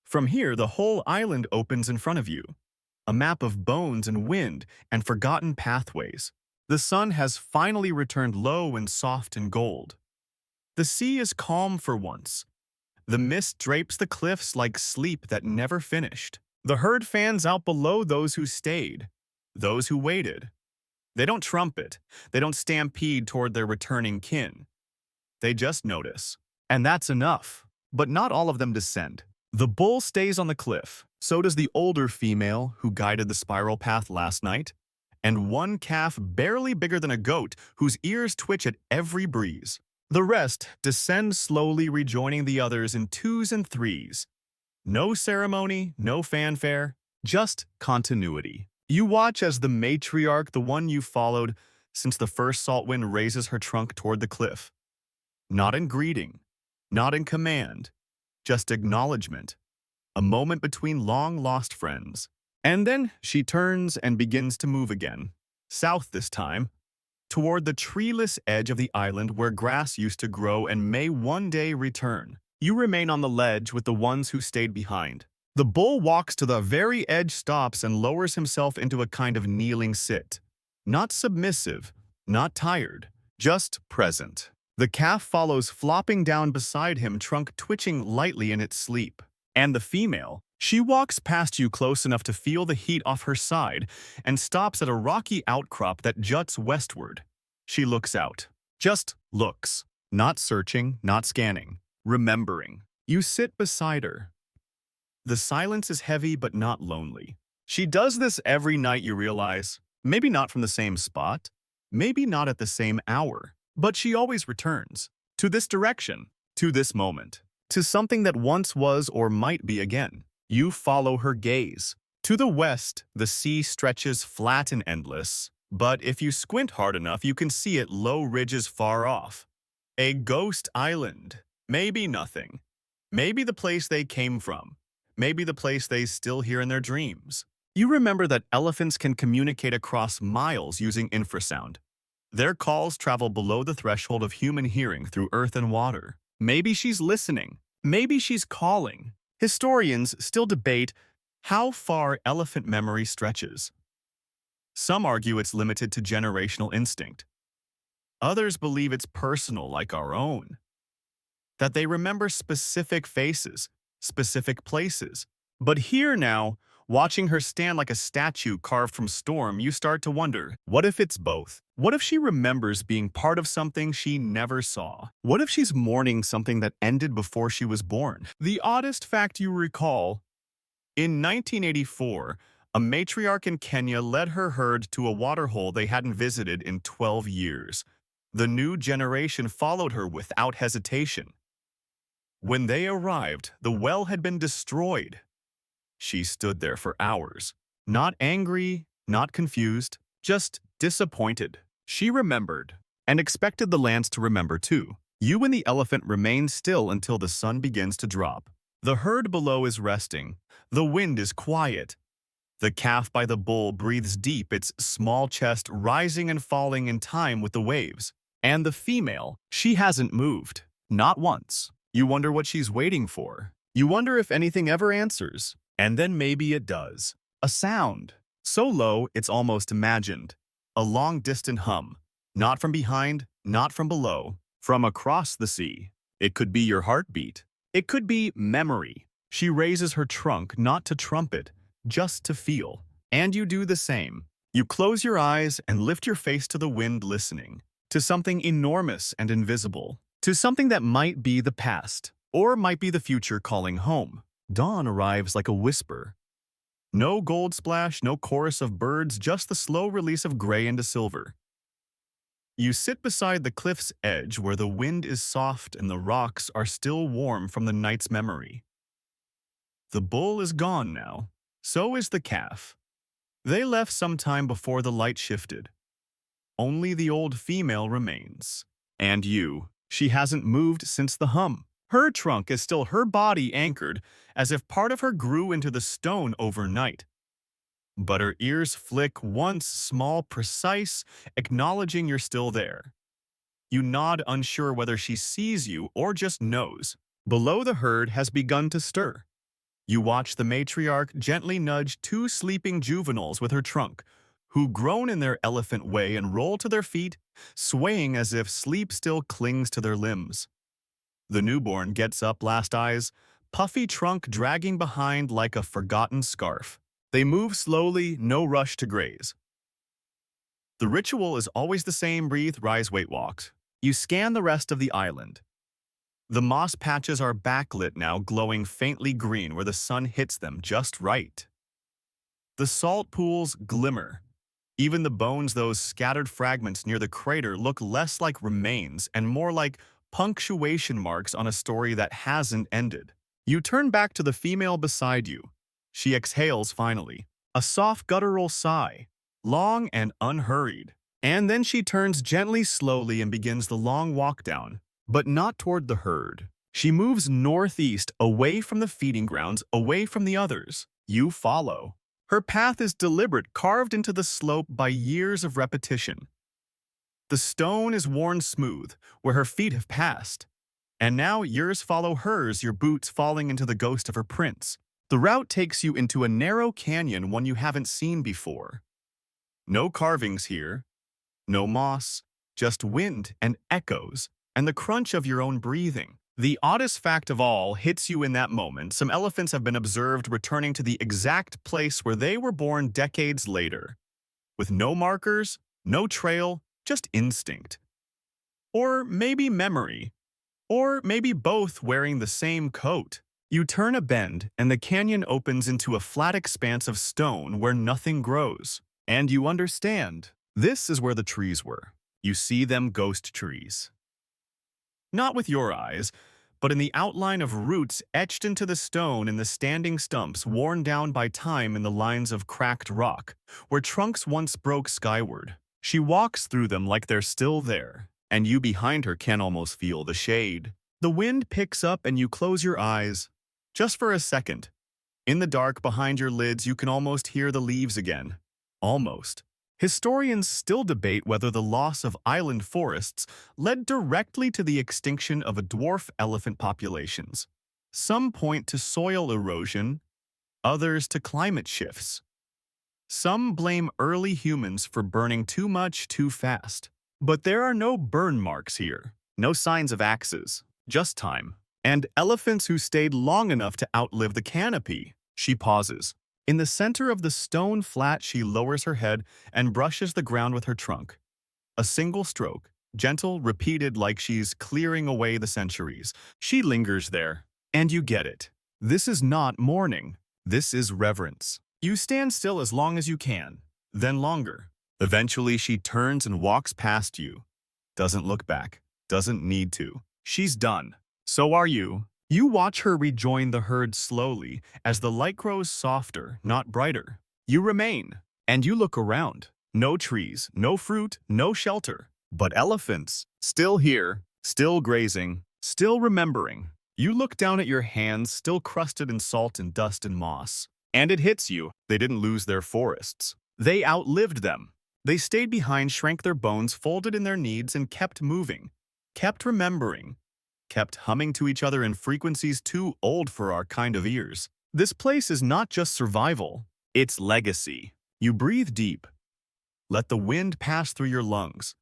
From here, the whole island opens in front of you. A map of bones and wind and forgotten pathways. The sun has finally returned low and soft and gold. The sea is calm for once. The mist drapes the cliffs like sleep that never finished. The herd fans out below those who stayed, those who waited. They don't trumpet. They don't stampede toward their returning kin. They just notice. And that's enough. But not all of them descend. The bull stays on the cliff. So does the older female who guided the spiral path last night. And one calf barely bigger than a goat whose ears twitch at every breeze. The rest descend slowly, rejoining the others in twos and threes. No ceremony, no fanfare, just continuity. You watch as the matriarch, the one you followed since the first salt wind, raises her trunk toward the cliff. Not in greeting, not in command, just acknowledgement. A moment between long-lost friends. And then she turns and begins to move again. South this time, toward the treeless edge of the island where grass used to grow and may one day return. You remain on the ledge with the ones who stayed behind. The bull walks to the very edge, stops, and lowers himself into a kind of kneeling sit. Not submissive, not tired, just present. The calf follows, flopping down beside him, trunk twitching lightly in its sleep. And the female, she walks past you close enough to feel the heat off her side and stops at a rocky outcrop that juts westward. She looks out. Just looks. Not searching, not scanning. Remembering. You sit beside her. The silence is heavy but not lonely. She does this every night, you realize. Maybe not from the same spot. Maybe not at the same hour. But she always returns. To this direction. To this moment. To something that once was or might be again. You follow her gaze. To the west, the sea stretches flat and endless. But if you squint hard enough, you can see it, low ridges far off. A ghost island. Maybe nothing. Maybe the place they came from. Maybe the place they still hear in their dreams. You remember that elephants can communicate across miles using infrasound. Their calls travel below the threshold of human hearing through earth and water. Maybe she's listening. Maybe she's calling. Historians still debate how far elephant memory stretches. Some argue it's limited to generational instinct. Others believe it's personal, like our own. That they remember specific faces, specific places. But here now, watching her stand like a statue carved from storm, you start to wonder, what if it's both? What if she remembers being part of something she never saw? What if she's mourning something that ended before she was born? The oddest fact you recall, in 1984, a matriarch in Kenya led her herd to a waterhole they hadn't visited in 12 years. The new generation followed her without hesitation. When they arrived, the well had been destroyed. She stood there for hours, not angry, not confused, just disappointed. She remembered, and expected the lands to remember too. You and the elephant remain still until the sun begins to drop. The herd below is resting. The wind is quiet. The calf by the bull breathes deep, its small chest rising and falling in time with the waves. And the female, she hasn't moved. Not once. You wonder what she's waiting for. You wonder if anything ever answers. And then maybe it does. A sound. So low, it's almost imagined. A long, distant hum. Not from behind, not from below. From across the sea. It could be your heartbeat. It could be memory. She raises her trunk, not to trumpet, just to feel. And you do the same. You close your eyes and lift your face to the wind, listening. To something enormous and invisible. To something that might be the past, or might be the future calling home. Dawn arrives like a whisper. No gold splash, no chorus of birds, just the slow release of gray into silver. You sit beside the cliff's edge where the wind is soft and the rocks are still warm from the night's memory. The bull is gone now. So is the calf. They left some time before the light shifted. Only the old female remains. And you. She hasn't moved since the hum. Her trunk is still her body anchored, as if part of her grew into the stone overnight. But her ears flick once, small, precise, acknowledging you're still there. You nod, unsure whether she sees you or just knows. Below, the herd has begun to stir. You watch the matriarch gently nudge two sleeping juveniles with her trunk, who groan in their elephant way and roll to their feet, swaying as if sleep still clings to their limbs. The newborn gets up, last eyes, puffy trunk dragging behind like a forgotten scarf. They move slowly, no rush to graze. The ritual is always the same: breathe, rise, wait, walk. You scan the rest of the island. The moss patches are backlit now, glowing faintly green where the sun hits them just right. The salt pools glimmer. Even the bones, those scattered fragments near the crater, look less like remains and more like punctuation marks on a story that hasn't ended. You turn back to the female beside you. She exhales finally, a soft guttural sigh, long and unhurried. And then she turns gently, slowly, and begins the long walk down, but not toward the herd. She moves northeast, away from the feeding grounds, away from the others. You follow. Her path is deliberate, carved into the slope by years of repetition. The stone is worn smooth, where her feet have passed. And now yours follow hers, your boots falling into the ghost of her prints. The route takes you into a narrow canyon one you haven't seen before. No carvings here, no moss, just wind and echoes, and the crunch of your own breathing. The oddest fact of all hits you in that moment. Some elephants have been observed returning to the exact place where they were born decades later, with no markers, no trail, just instinct. Or maybe memory. Or maybe both wearing the same coat. You turn a bend, and the canyon opens into a flat expanse of stone where nothing grows. And you understand. This is where the trees were. You see them ghost trees. Not with your eyes, but in the outline of roots etched into the stone and the standing stumps worn down by time in the lines of cracked rock, where trunks once broke skyward. She walks through them like they're still there, and you behind her can almost feel the shade. The wind picks up and you close your eyes, just for a second. In the dark behind your lids, you can almost hear the leaves again. Almost. Historians still debate whether the loss of island forests led directly to the extinction of a dwarf elephant populations. Some point to soil erosion, others to climate shifts. Some blame early humans for burning too much too fast. But there are no burn marks here, no signs of axes, just time. And elephants who stayed long enough to outlive the canopy. She pauses. In the center of the stone flat, she lowers her head and brushes the ground with her trunk. A single stroke, gentle, repeated like she's clearing away the centuries. She lingers there, and you get it. This is not mourning. This is reverence. You stand still as long as you can, then longer. Eventually, she turns and walks past you. Doesn't look back. Doesn't need to. She's done. So are you. You watch her rejoin the herd slowly as the light grows softer, not brighter. You remain, and you look around. No trees, no fruit, no shelter. But elephants, still here, still grazing, still remembering. You look down at your hands, still crusted in salt and dust and moss. And it hits you. They didn't lose their forests. They outlived them. They stayed behind, shrank their bones, folded in their needs, and kept moving. Kept remembering. Kept humming to each other in frequencies too old for our kind of ears. This place is not just survival, it's legacy. You breathe deep. Let the wind pass through your lungs.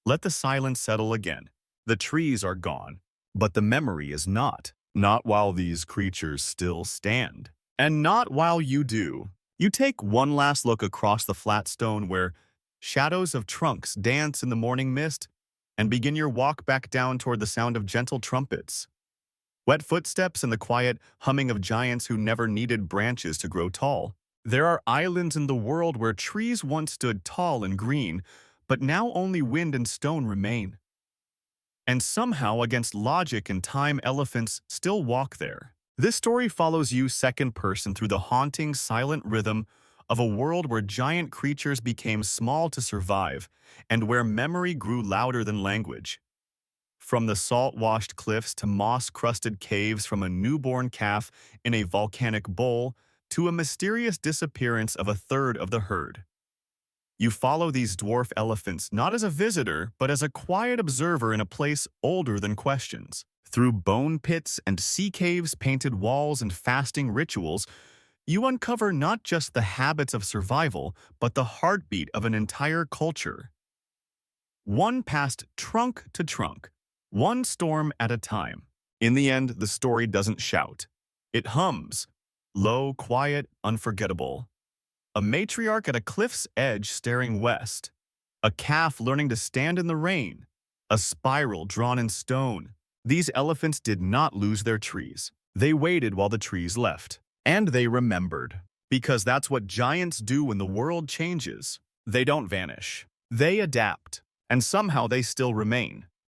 Let the silence settle again. The trees are gone, but the memory is not. Not while these creatures still stand. And not while you do. You take one last look across the flat stone where shadows of trunks dance in the morning mist, and begin your walk back down toward the sound of gentle trumpets. Wet footsteps and the quiet humming of giants who never needed branches to grow tall. There are islands in the world where trees once stood tall and green, but now only wind and stone remain. And somehow, against logic and time, elephants still walk there. This story follows you second person through the haunting, silent rhythm of a world where giant creatures became small to survive, and where memory grew louder than language. From the salt-washed cliffs to moss-crusted caves, from a newborn calf in a volcanic bowl to a mysterious disappearance of a third of the herd. You follow these dwarf elephants not as a visitor, but as a quiet observer in a place older than questions. Through bone pits and sea caves, painted walls, and fasting rituals, you uncover not just the habits of survival, but the heartbeat of an entire culture. One passed trunk to trunk, one storm at a time. In the end, the story doesn't shout. It hums, low, quiet, unforgettable. A matriarch at a cliff's edge staring west. A calf learning to stand in the rain. A spiral drawn in stone. These elephants did not lose their trees. They waited while the trees left. And they remembered. Because that's what giants do when the world changes. They don't vanish. They adapt. And somehow they still remain.